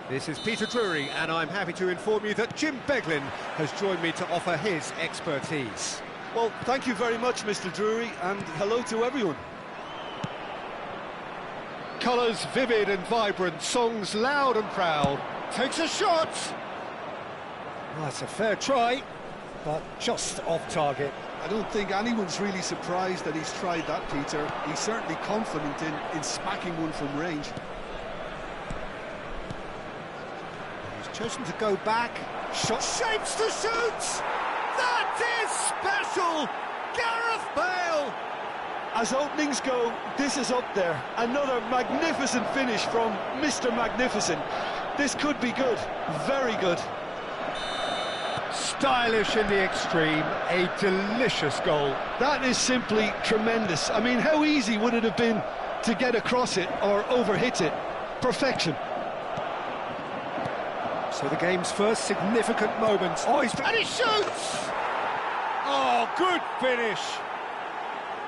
Speaker 1: This is Peter Drury, and I'm happy to inform you that Jim Beglin has joined me to offer his expertise.
Speaker 2: Well, thank you very much, Mr. Drury, and hello to everyone.
Speaker 1: Colours vivid and vibrant, songs loud and proud. Takes a shot! Well, it's a fair try, but just off target.
Speaker 2: I don't think anyone's really surprised that he's tried that, Peter. He's certainly confident in smacking one from range.
Speaker 1: He's chosen to go back. Shot shapes to shoot! That is special! Gareth Bale!
Speaker 2: As openings go, this is up there. Another magnificent finish from Mr. Magnificent. This could be good, very good.
Speaker 1: Stylish in the extreme, a delicious goal.
Speaker 2: That is simply tremendous. I mean, how easy would it have been to get across it or overhit it? Perfection.
Speaker 1: So the game's first significant moment. Oh, and he shoots! Oh, good finish.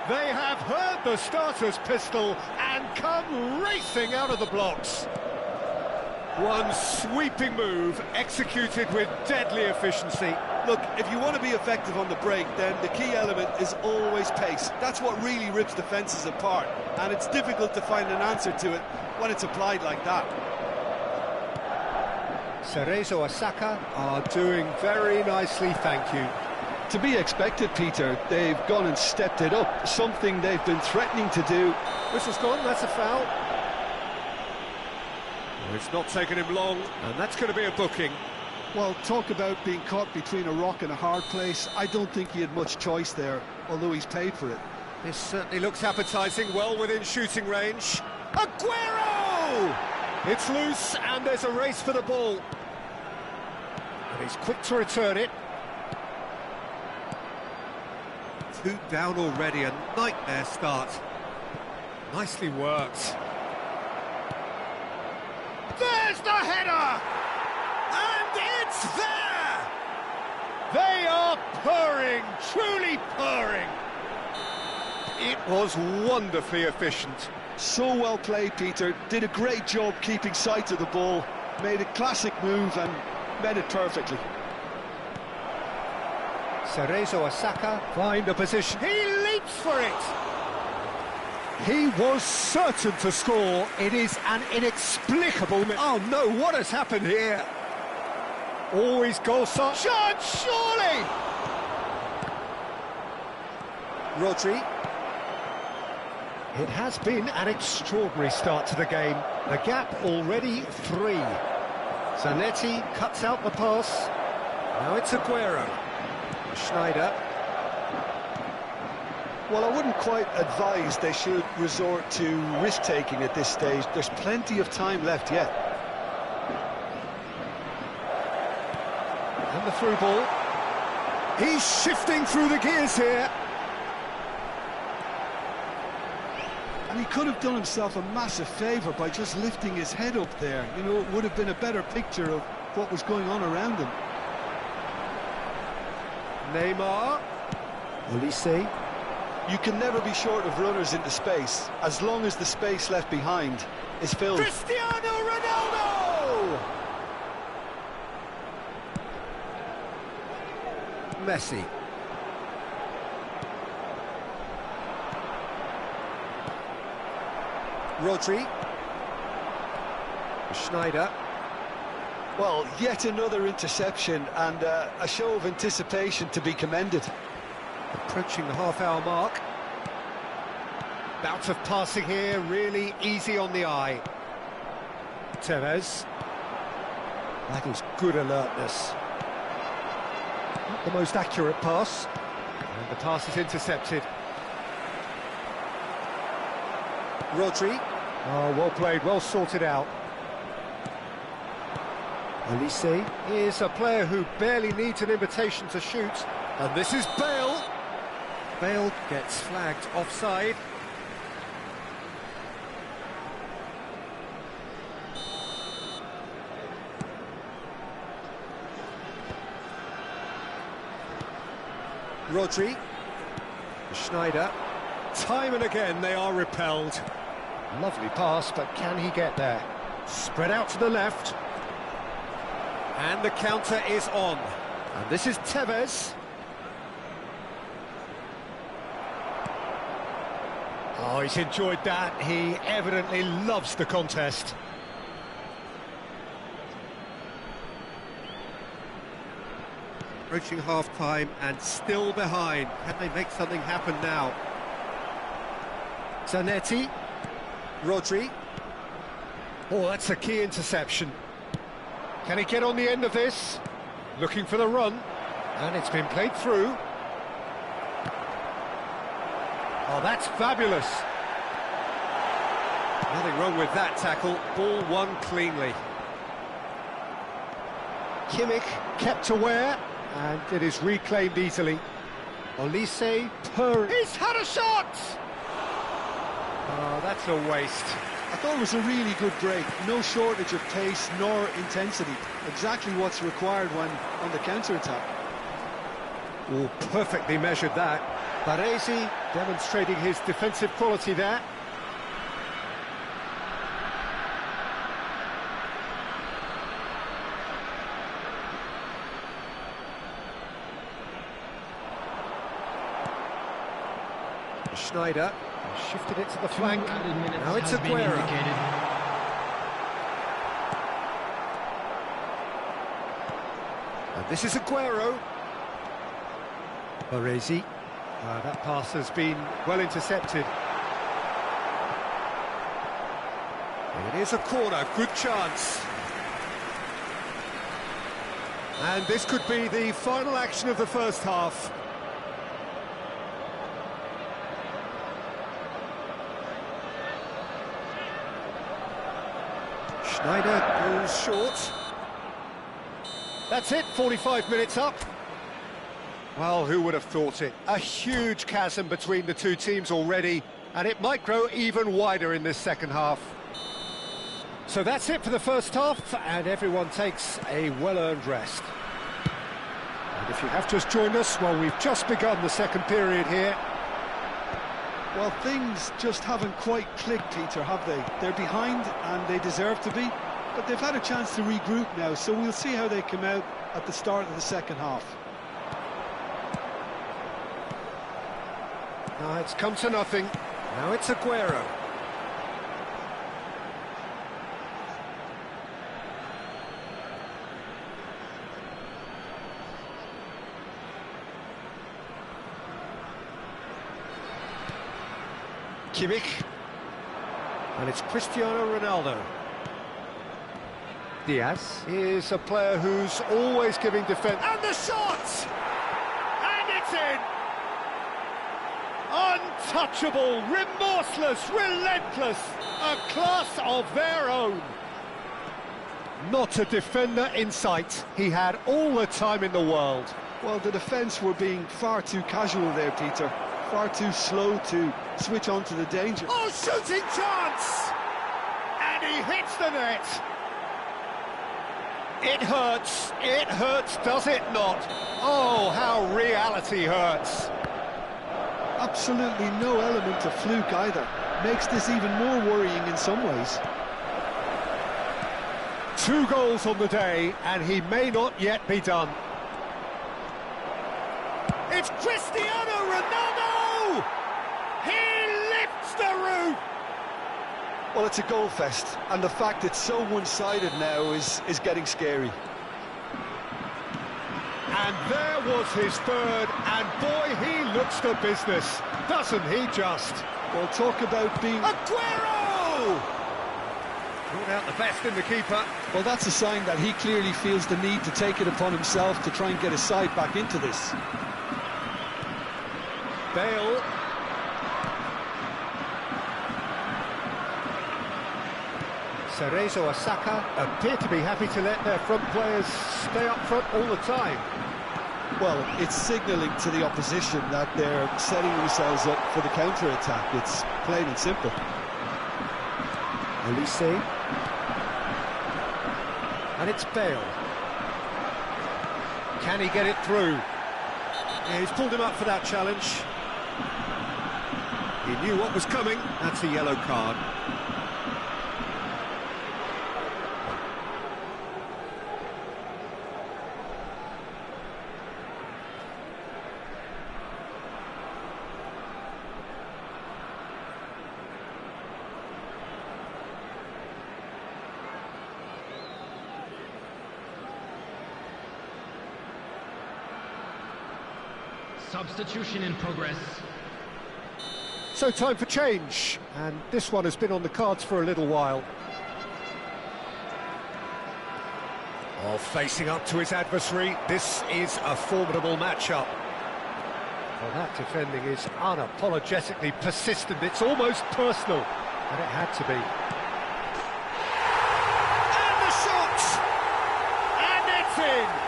Speaker 1: They have heard the starter's pistol and come racing out of the blocks. One sweeping move, executed with deadly efficiency.
Speaker 2: Look, if you want to be effective on the break, then the key element is always pace. That's what really rips defences apart, and it's difficult to find an answer to it when it's applied like that.
Speaker 1: Cerezo Osaka are doing very nicely, thank you.
Speaker 2: To be expected, Peter. They've gone and stepped it up, something they've been threatening to do.
Speaker 1: Whistle's gone, that's a foul. Well, it's not taken him long, and that's going to be a booking.
Speaker 2: Well, talk about being caught between a rock and a hard place. I don't think he had much choice there, although he's paid for it.
Speaker 1: This certainly looks appetising, well within shooting range. Aguero! It's loose, and there's a race for the ball. And he's quick to return it. 2 down already, a nightmare start. Nicely worked. There's the header! And it's there! They are purring, truly purring. It was wonderfully efficient.
Speaker 2: So well played, Peter. Did a great job keeping sight of the ball. Made a classic move and met it perfectly.
Speaker 1: Cerezo Osaka find a position. He leaps for it. He was certain to score. It is an inexplicable... Oh no, what has happened here? Always goal shot. Shot, surely! Rodri. It has been an extraordinary start to the game. The gap already 3. Zanetti cuts out the pass. Now it's Aguero. Schneider.
Speaker 2: Well, I wouldn't quite advise they should resort to risk-taking at this stage. There's plenty of time left yet.
Speaker 1: And the through ball. He's shifting through the gears here.
Speaker 2: And he could have done himself a massive favour by just lifting his head up there. You know, it would have been a better picture of what was going on around him.
Speaker 1: Neymar. Olise.
Speaker 2: You can never be short of runners into space, as long as the space left behind is filled.
Speaker 1: Cristiano Ronaldo! Messi. Rodri. Schneider.
Speaker 2: Well, yet another interception and a show of anticipation to be commended.
Speaker 1: Approaching the half-hour mark. Bout of passing here, really easy on the eye. Tevez. That is good alertness. Not the most accurate pass. And the pass is intercepted. Rodri. Oh, well played, well sorted out. Olise is a player who barely needs an invitation to shoot. And this is Bale. Bale gets flagged offside. Rodri. Schneider. Time and again they are repelled. Lovely pass, but can he get there? Spread out to the left. And the counter is on. And this is Tevez. Oh, he's enjoyed that. He evidently loves the contest. Approaching half-time and still behind. Can they make something happen now? Zanetti. Rodri. Oh, that's a key interception. Can he get on the end of this? Looking for the run. And it's been played through. Oh, that's fabulous. Nothing wrong with that tackle. Ball won cleanly. Kimmich kept aware, and it is reclaimed easily. Olise per... He's had a shot! Oh, that's a waste.
Speaker 2: I thought it was a really good break. No shortage of pace nor intensity. Exactly what's required when on the counter-attack.
Speaker 1: Oh, perfectly measured that. Baresi demonstrating his defensive quality there. Schneider shifted it to the flank. Now it's Aguero. And this is Aguero. Baresi. That pass has been well intercepted. It is a corner, good chance. And this could be the final action of the first half. Schneider goes short. That's it, 45 minutes up. Well, who would have thought it? A huge chasm between the two teams already, and it might grow even wider in this second half. So that's it for the first half, and everyone takes a well-earned rest. And if you have just joined us, well, we've just begun the second period here.
Speaker 2: Well, things just haven't quite clicked, Peter, have they? They're behind, and they deserve to be, but they've had a chance to regroup now, so we'll see how they come out at the start of the second half.
Speaker 1: Now it's come to nothing. Now it's Aguero. Kimmich. And it's Cristiano Ronaldo. Diaz is a player who's always giving defence. And the shot! And it's in! Untouchable, remorseless, relentless, a class of their own. Not a defender in sight. He had all the time in the world.
Speaker 2: Well, the defence were being far too casual there, Peter. Far too slow to switch on to the danger.
Speaker 1: Oh, shooting chance! And he hits the net. It hurts, does it not? Oh, how reality hurts.
Speaker 2: Absolutely no element of fluke either. Makes this even more worrying in some ways.
Speaker 1: 2 goals on the day, and he may not yet be done. It's Cristiano Ronaldo! He lifts the roof!
Speaker 2: Well, it's a goal fest, and the fact it's so one-sided now is getting scary.
Speaker 1: And there was his third, and boy, he looks the business, doesn't he just?
Speaker 2: Well, talk about being...
Speaker 1: Aguero! Brought out the best in the keeper.
Speaker 2: Well, that's a sign that he clearly feels the need to take it upon himself to try and get his side back into this.
Speaker 1: Bale. Cerezo Osaka appear to be happy to let their front players stay up front all the time.
Speaker 2: Well, it's signalling to the opposition that they're setting themselves up for the counter-attack. It's plain and simple.
Speaker 1: Elise. And it's Bale. Can he get it through? Yeah, he's pulled him up for that challenge. He knew what was coming. That's a yellow card.
Speaker 3: Substitution in progress.
Speaker 1: So time for change, and this one has been on the cards for a little while. Oh, facing up to his adversary, this is a formidable matchup. Well, that defending is unapologetically persistent, it's almost personal, and it had to be. And the shot! And it's in!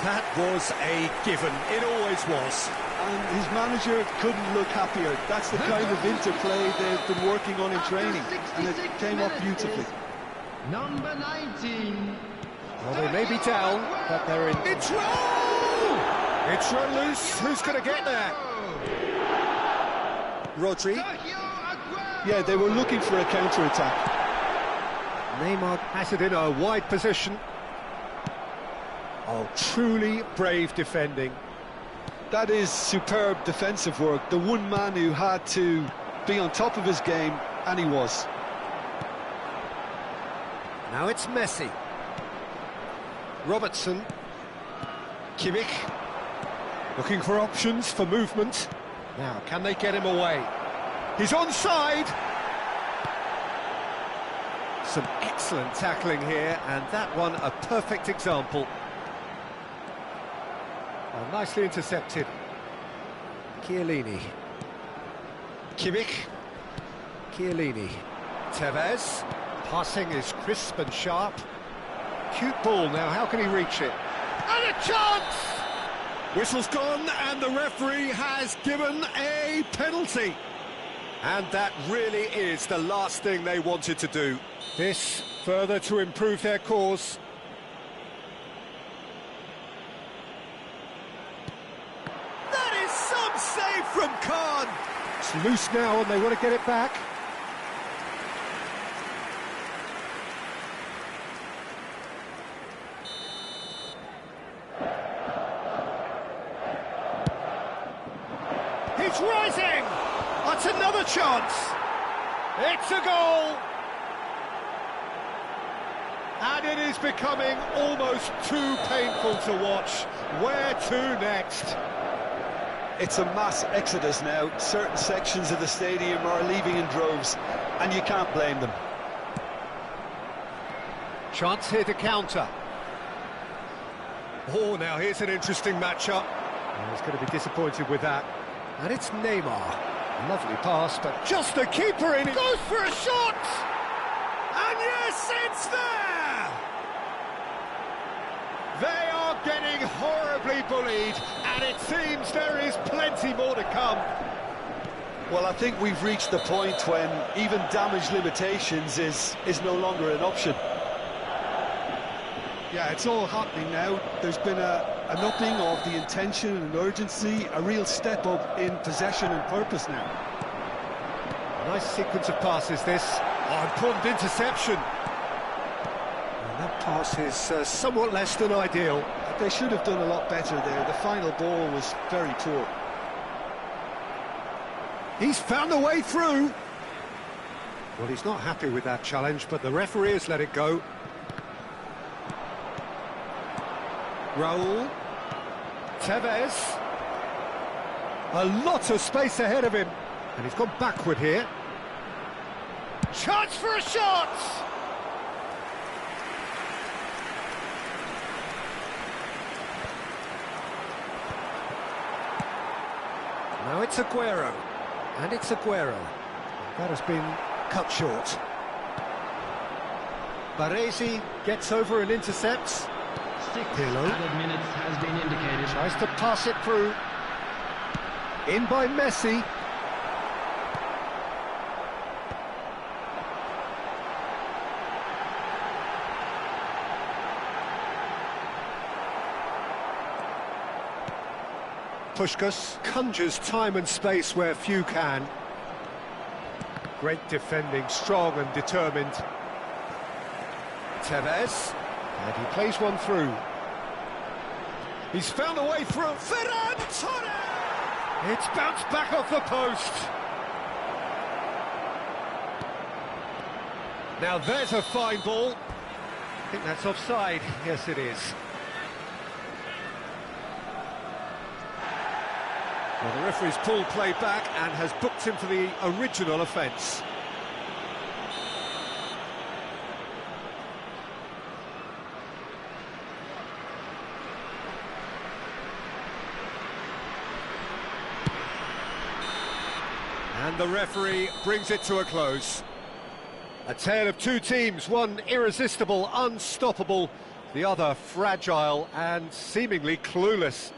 Speaker 1: That was a given, it always was.
Speaker 2: And his manager couldn't look happier. That's the kind of interplay they've been working on in training, and it came off beautifully.
Speaker 3: Number 19.
Speaker 1: Well, they may be down, but they're in. It's Rowe! It's run loose. Who's going to get there? Rodri.
Speaker 2: Yeah, they were looking for a counter-attack.
Speaker 1: Neymar has it in a wide position. Oh, truly brave defending.
Speaker 2: That is superb defensive work. The one man who had to be on top of his game, and he was.
Speaker 1: Now it's Messi. Robertson. Kimmich, looking for options for movement. Now, can they get him away? He's onside! Some excellent tackling here, and that one a perfect example. Oh, nicely intercepted. Chiellini. Kimmich. Chiellini. Tevez. Passing is crisp and sharp. Cute ball now, how can he reach it? And a chance! Whistle's gone, and the referee has given a penalty. And that really is the last thing they wanted to do. This further to improve their cause. That is some save from Khan. It's loose now and they want to get it back. He's rising! That's another chance! It's a goal! And it is becoming almost too painful to watch. Where to next?
Speaker 2: It's a mass exodus now. Certain sections of the stadium are leaving in droves, and you can't blame them.
Speaker 1: Chance here to counter. Oh, now here's an interesting matchup. Oh, he's going to be disappointed with that. And it's Neymar. Lovely pass, but just the keeper in. Goes for a shot! And yes, it's there! They are getting horribly bullied, and it seems there is plenty more to come.
Speaker 2: Well, I think we've reached the point when even damage limitations is no longer an option. Yeah, it's all happening now. There's been an upping of the intention and urgency, a real step up in possession and purpose now.
Speaker 1: Nice sequence of passes, this. Oh, important interception. And that pass is somewhat less than ideal.
Speaker 2: They should have done a lot better there. The final ball was very poor.
Speaker 1: He's found a way through. Well, he's not happy with that challenge, but the referee has let it go. Raul. Tevez. A lot of space ahead of him. And he's gone backward here. Chance for a shot! Now it's Aguero. And it's Aguero. That has been cut short. Baresi gets over and intercepts.
Speaker 3: 6
Speaker 1: Pirlo.
Speaker 3: added minutes has been indicated.
Speaker 1: Tries to pass it through. In by Messi. Puskás conjures time and space where few can. Great defending, strong and determined. Tevez, and he plays one through. He's found a way through. Ferran Torres! It's bounced back off the post. Now there's a fine ball. I think that's offside. Yes, it is. Well, the referee's pulled play back and has booked him for the original offence. And the referee brings it to a close. A tale of two teams, one irresistible, unstoppable, the other fragile and seemingly clueless.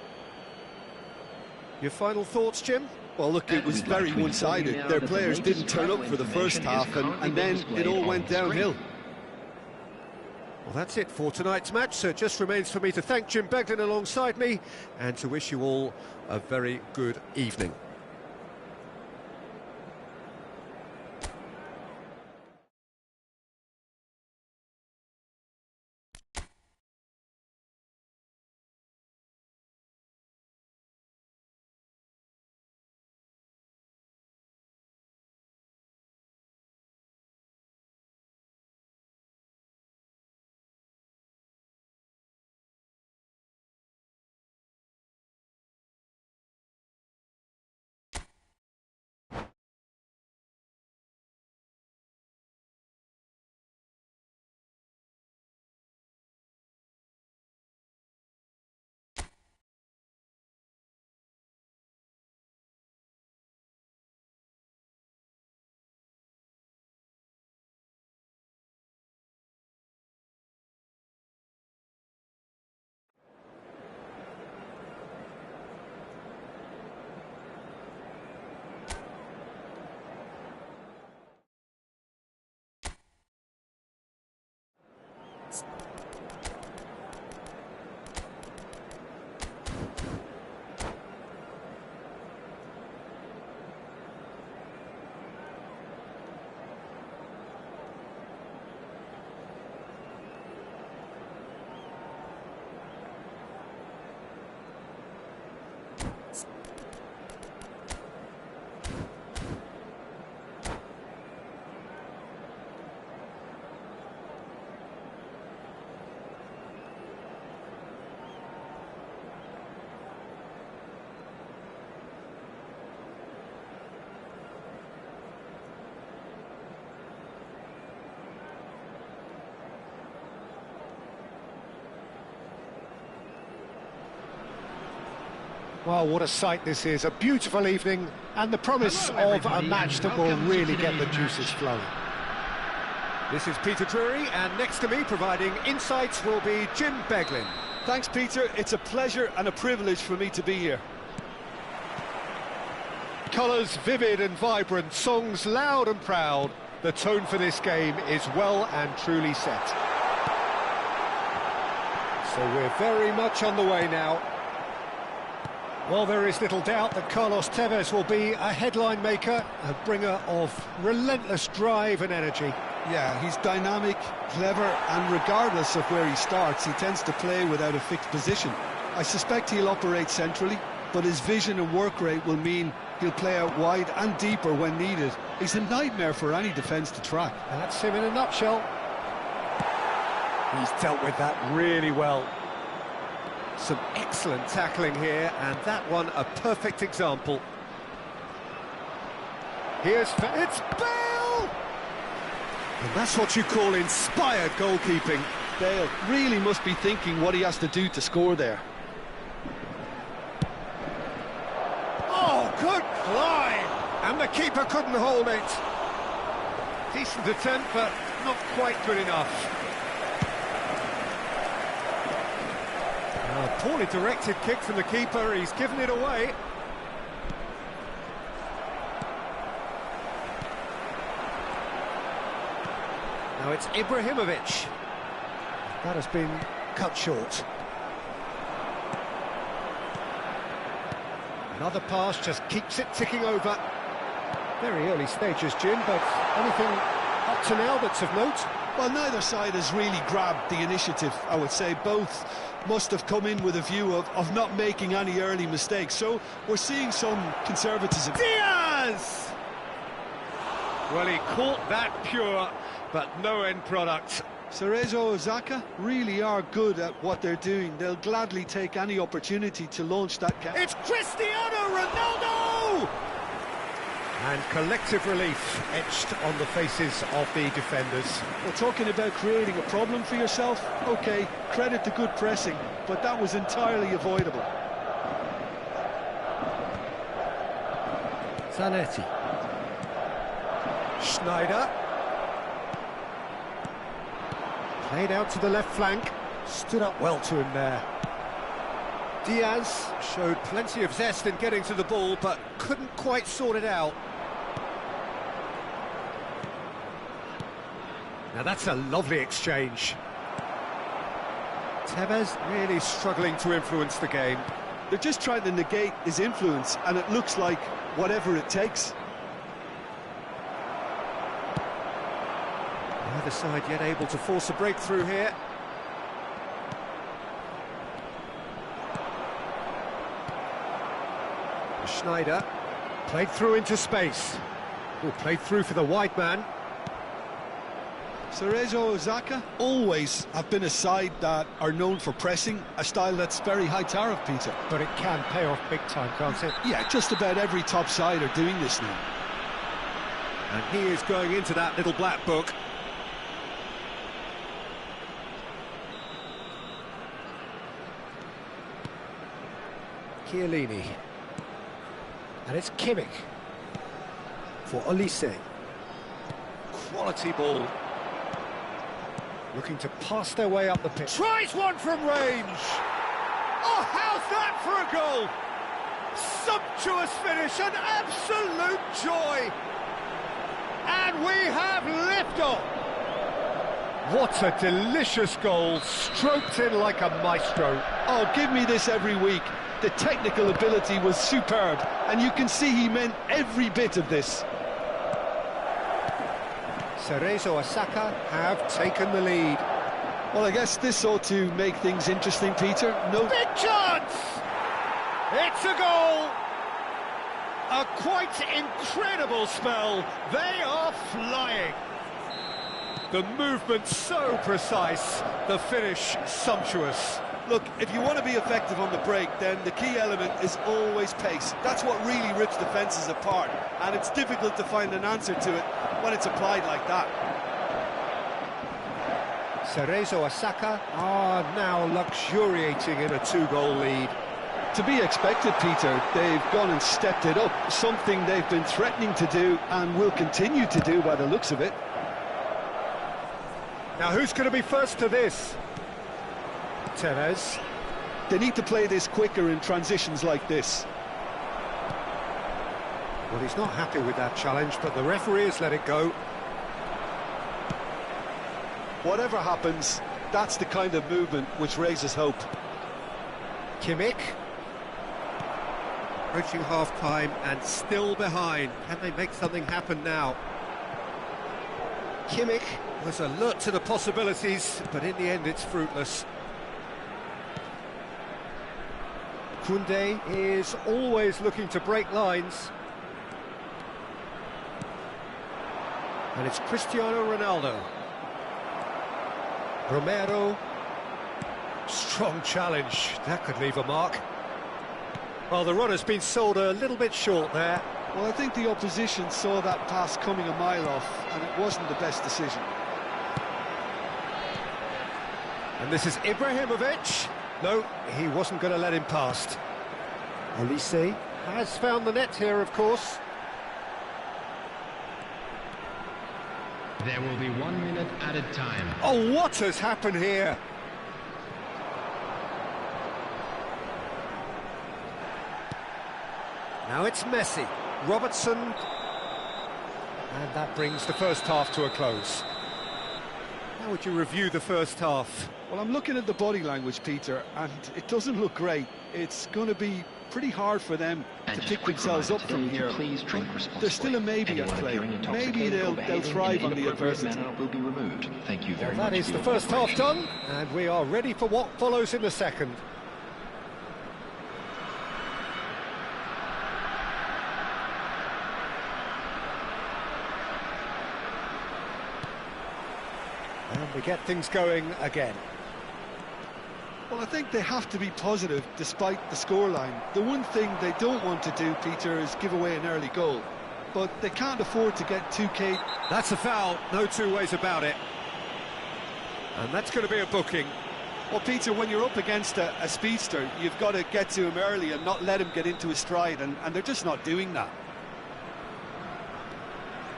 Speaker 1: Your final thoughts, Jim?
Speaker 2: Well, look, it was very one-sided. Their players didn't turn up for the first half, and then it all went downhill.
Speaker 1: Well, that's it for tonight's match, so it just remains for me to thank Jim Beglin alongside me and to wish you all a very good evening. Well, what a sight this is. A beautiful evening and the promise
Speaker 3: Hello,
Speaker 1: of a
Speaker 3: everybody,
Speaker 1: match
Speaker 3: and
Speaker 1: that will
Speaker 3: welcome to
Speaker 1: really get the
Speaker 3: today's
Speaker 1: juices
Speaker 3: match.
Speaker 1: flowing. This is Peter Drury, and next to me providing insights will be Jim Beglin.
Speaker 2: Thanks, Peter. It's a pleasure and a privilege for me to be here.
Speaker 1: Colours vivid and vibrant, songs loud and proud. The tone for this game is well and truly set. So we're very much on the way now. Well, there is little doubt that Carlos Tevez will be a headline maker, a bringer of relentless drive and energy.
Speaker 2: Yeah, he's dynamic, clever, and regardless of where he starts, he tends to play without a fixed position. I suspect he'll operate centrally, but his vision and work rate will mean he'll play out wide and deeper when needed. He's a nightmare for any defence to track.
Speaker 1: That's him in a nutshell. He's dealt with that really well. Some excellent tackling here, and that one a perfect example. It's Bale! And that's what you call inspired goalkeeping.
Speaker 2: Bale really must be thinking what he has to do to score there.
Speaker 1: Oh, good climb! And the keeper couldn't hold it. Decent attempt, but not quite good enough. A poorly directed kick from the keeper, he's given it away. Now it's Ibrahimovic. That has been cut short. Another pass just keeps it ticking over. Very early stages, Jim, but anything up to now that's of note?
Speaker 2: Well, neither side has really grabbed the initiative, I would say. Both must have come in with a view of not making any early mistakes. So we're seeing some conservatism.
Speaker 1: Diaz! Well, he caught that pure, but no end product.
Speaker 2: Cerezo Osaka really are good at what they're doing. They'll gladly take any opportunity to launch that counter.
Speaker 1: It's Cristiano Ronaldo! And collective relief etched on the faces of the defenders.
Speaker 2: Well, talking about creating a problem for yourself, OK, credit to good pressing, but that was entirely avoidable.
Speaker 1: Zanetti. Schneider. Played out to the left flank. Stood up well to him there. Diaz showed plenty of zest in getting to the ball, but couldn't quite sort it out. Now that's a lovely exchange. Tevez really struggling to influence the game.
Speaker 2: They're just trying to negate his influence, and it looks like whatever it takes.
Speaker 1: Neither side yet able to force a breakthrough here. Schneider played through into space. Oh, played through for the wide man.
Speaker 2: Cerezo Osaka always have been a side that are known for pressing, a style that's very high tariff, Peter.
Speaker 1: But it can pay off big time, can't it?
Speaker 2: Yeah, just about every top side are doing this now.
Speaker 1: And he is going into that little black book. Chiellini. And it's Kimmich for Olise. Quality ball. Looking to pass their way up the pitch. Tries one from range! Oh, how's that for a goal? Sumptuous finish, an absolute joy! And we have liftoff! What a delicious goal, stroked in like a maestro.
Speaker 2: Oh, give me this every week. The technical ability was superb, and you can see he meant every bit of this.
Speaker 1: Cerezo Osaka have taken the lead.
Speaker 2: Well, I guess this ought to make things interesting, Peter. No
Speaker 1: Big chance! It's a goal! A quite incredible spell. They are flying. The movement so precise, the finish sumptuous.
Speaker 2: Look, if you want to be effective on the break, then the key element is always pace. That's what really rips defences apart, and it's difficult to find an answer to it when it's applied like that.
Speaker 1: Cerezo Osaka are now luxuriating in a two-goal lead.
Speaker 2: To be expected, Peter. They've gone and stepped it up, something they've been threatening to do and will continue to do by the looks of it.
Speaker 1: Now who's going to be first to this? Tevez.
Speaker 2: They need to play this quicker in transitions like this.
Speaker 1: Well, he's not happy with that challenge, but the referee has let it go.
Speaker 2: Whatever happens, that's the kind of movement which raises hope.
Speaker 1: Kimmich. Approaching half-time and still behind. Can they make something happen now? Kimmich was alert to the possibilities, but in the end it's fruitless. Koundé is always looking to break lines. And it's Cristiano Ronaldo. Romero. Strong challenge. That could leave a mark. Well, the run has been sold a little bit short there.
Speaker 2: Well, I think the opposition saw that pass coming a mile off, and it wasn't the best decision.
Speaker 1: And this is Ibrahimovic. No, he wasn't going to let him past. Olise has found the net here, of course.
Speaker 3: There will be 1 minute added time.
Speaker 1: Oh, what has happened here? Now it's Messi, Robertson, and that brings the first half to a close. How would you review the first half?
Speaker 2: Well, I'm looking at the body language, Peter, and it doesn't look great. It's going to be pretty hard for them to pick themselves up from here. There's still a maybe at play. Maybe they'll thrive on the adversity.
Speaker 3: Will be removed. Thank you very
Speaker 1: That
Speaker 3: much.
Speaker 1: is the first half done, and we are ready for what follows in the second. And we get things going again.
Speaker 2: Well, I think they have to be positive despite the scoreline. The one thing they don't want to do, Peter, is give away an early goal. But they can't afford to get 2K.
Speaker 1: That's a foul, no two ways about it. And that's going to be a booking.
Speaker 2: Well, Peter, when you're up against a speedster, you've got to get to him early and not let him get into his stride, and they're just not doing that.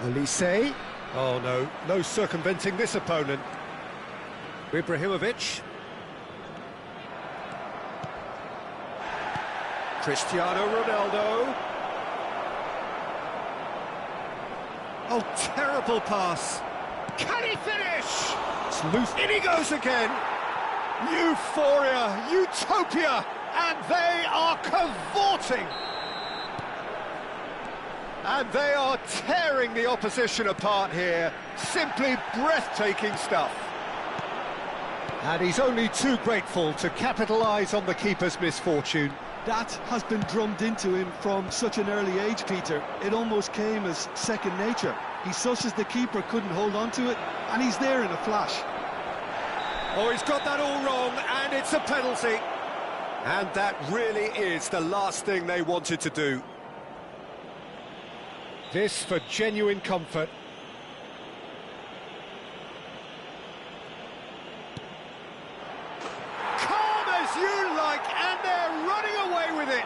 Speaker 1: Olise. Oh no, no circumventing this opponent. Ibrahimovic. Cristiano Ronaldo. Oh, terrible pass. Can he finish? It's loose. In he goes again. Euphoria, utopia, and they are cavorting. And they are tearing the opposition apart here. Simply breathtaking stuff. And he's only too grateful to capitalise on the keeper's misfortune.
Speaker 2: That has been drummed into him from such an early age, Peter. It almost came as second nature. He susses the keeper couldn't hold on to it, and he's there in a flash.
Speaker 1: Oh, he's got that all wrong, and it's a penalty. And that really is the last thing they wanted to do. This for genuine comfort. Calm as you like, and they're running away with it.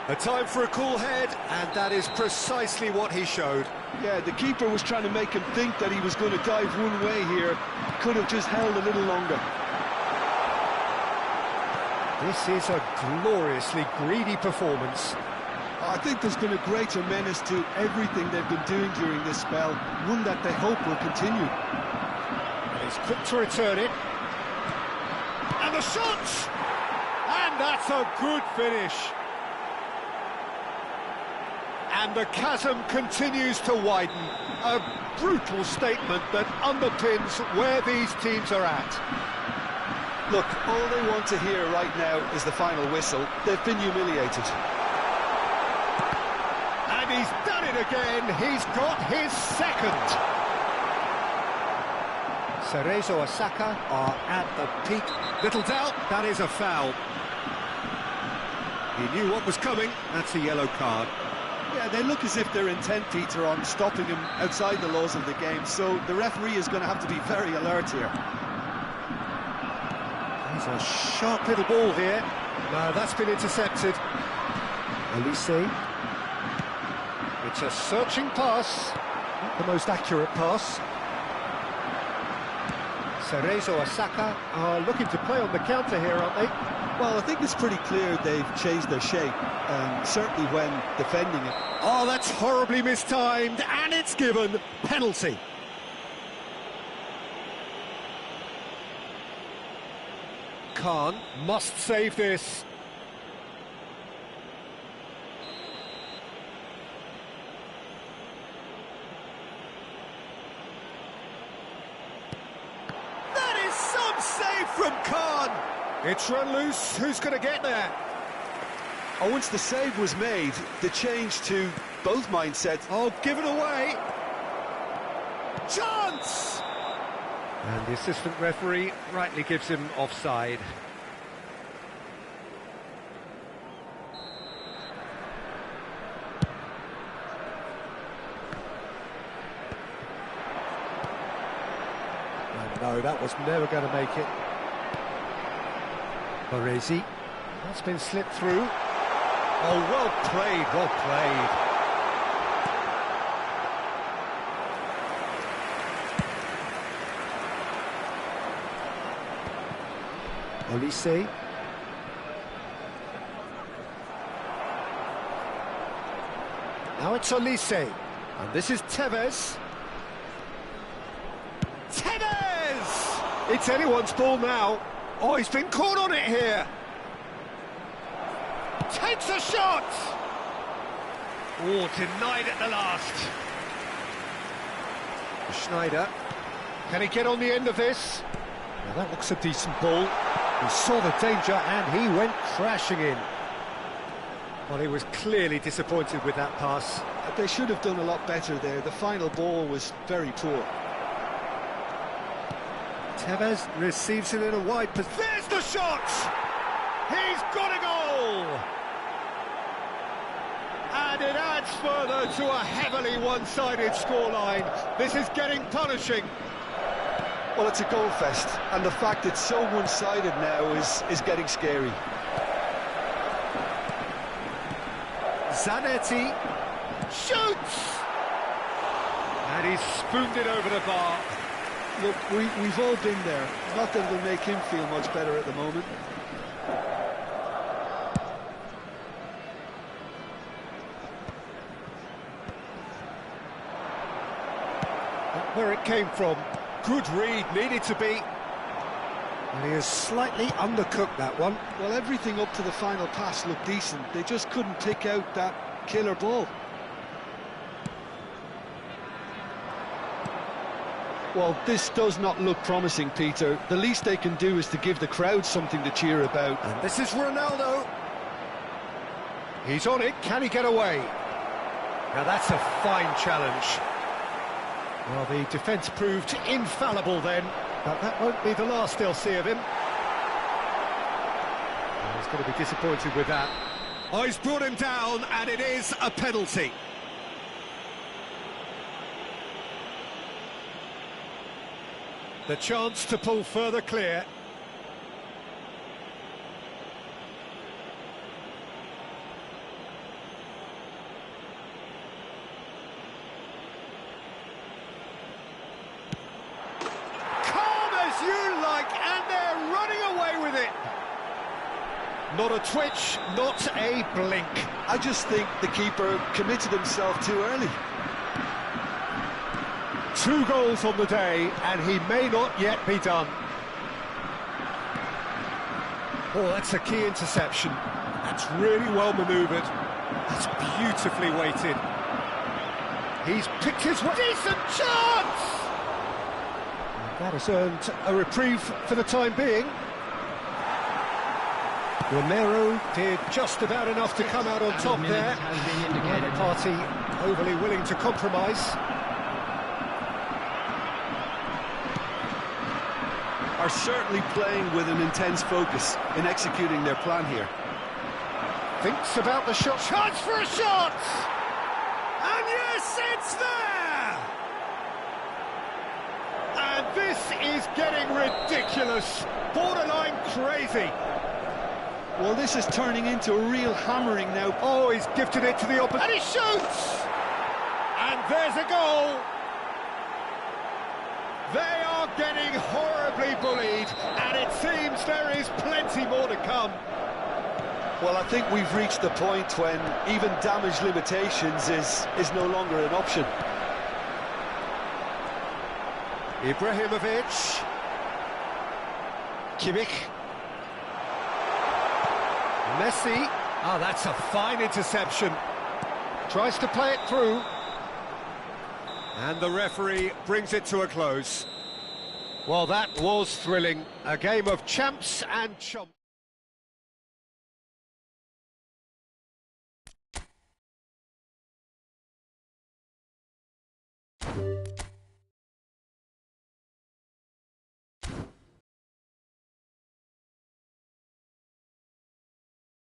Speaker 1: A time for a cool head, and that is precisely what he showed.
Speaker 2: Yeah, the keeper was trying to make him think that he was going to dive one way here. Could have just held a little longer.
Speaker 1: This is a gloriously greedy performance.
Speaker 2: I think there's been a greater menace to everything they've been doing during this spell, one that they hope will continue.
Speaker 1: And he's quick to return it. And the shot! And that's a good finish. And the chasm continues to widen. A brutal statement that underpins where these teams are at.
Speaker 2: Look, all they want to hear right now is the final whistle. They've been humiliated.
Speaker 1: And he's done it again. He's got his second. Cerezo Osaka are at the peak. Little doubt, that is a foul. He knew what was coming. That's a yellow card.
Speaker 2: Yeah, they look as if they're intent, Peter, on stopping him outside the laws of the game, so the referee is going to have to be very alert here.
Speaker 1: He's There's a sharp little ball here. No, that's been intercepted. Elise. It's a searching pass. Not the most accurate pass. Cerezo Osaka are looking to play on the counter here, aren't they?
Speaker 2: Well, I think it's pretty clear they've changed their shape, certainly when defending it.
Speaker 1: Oh, that's horribly mistimed, and it's given penalty. Khan must save this. That is some save from Khan. It's run loose. Who's going to get there?
Speaker 2: Oh, once the save was made, the change to both mindsets.
Speaker 1: Oh, given away. Chance! And the assistant referee rightly gives him offside. And no, that was never going to make it. Baresi. That's been slipped through. Oh, well played, well played. Olise. Now it's Olise. And this is Tevez. Tevez! It's anyone's ball now. Oh, he's been caught on it here. Takes a shot! Oh, denied at the last. Schneider. Can he get on the end of this? Now that looks a decent ball. He saw the danger and he went crashing in. Well, he was clearly disappointed with that pass.
Speaker 2: They should have done a lot better there. The final ball was very poor.
Speaker 1: Tevez receives it in a wide position. There's the shot! He's got a goal! And it adds further to a heavily one-sided scoreline. This is getting punishing.
Speaker 2: Well, it's a goal fest, and the fact it's so one-sided now is getting scary.
Speaker 1: Zanetti shoots! And he's spooned it over the bar.
Speaker 2: Look, we've all been there. Not that it'll make him feel much better at the moment.
Speaker 1: Where it came from. Good read, needed to be. And he has slightly undercooked that one.
Speaker 2: Well, everything up to the final pass looked decent. They just couldn't pick out that killer ball. Well, this does not look promising, Peter. The least they can do is to give the crowd something to cheer about.
Speaker 1: And this is Ronaldo. He's on it. Can he get away? Now that's a fine challenge. Well, the defence proved infallible then, but that won't be the last they'll see of him. Well, he's going to be disappointed with that. Oh, he's brought him down, and it is a penalty. The chance to pull further clear. And they're running away with it. Not a twitch, not a blink.
Speaker 2: I just think the keeper committed himself too early.
Speaker 1: 2 goals on the day, and he may not yet be done. Oh, that's a key interception. That's really well manoeuvred. That's beautifully weighted. He's picked his way. Decent chance! That has earned a reprieve for the time being. Romero did just about enough to come out on top there. Neither party overly willing to compromise.
Speaker 2: Are certainly playing with an intense focus in executing their plan here.
Speaker 1: Thinks about the shot. Chance for a shot! And yes, it's there! And This is getting ridiculous, borderline crazy.
Speaker 2: Well, this is turning into a real hammering now.
Speaker 1: Oh, he's gifted it to the opposite, and he shoots! And there's a goal! They are getting horribly bullied, and it seems there is plenty more to come.
Speaker 2: Well, I think we've reached the point when even damage limitations is no longer an option.
Speaker 1: Ibrahimovic. Kimmich. Messi. Oh, that's a fine interception. Tries to play it through. And the referee brings it to a close. Well, that was thrilling. A game of champs and chumps.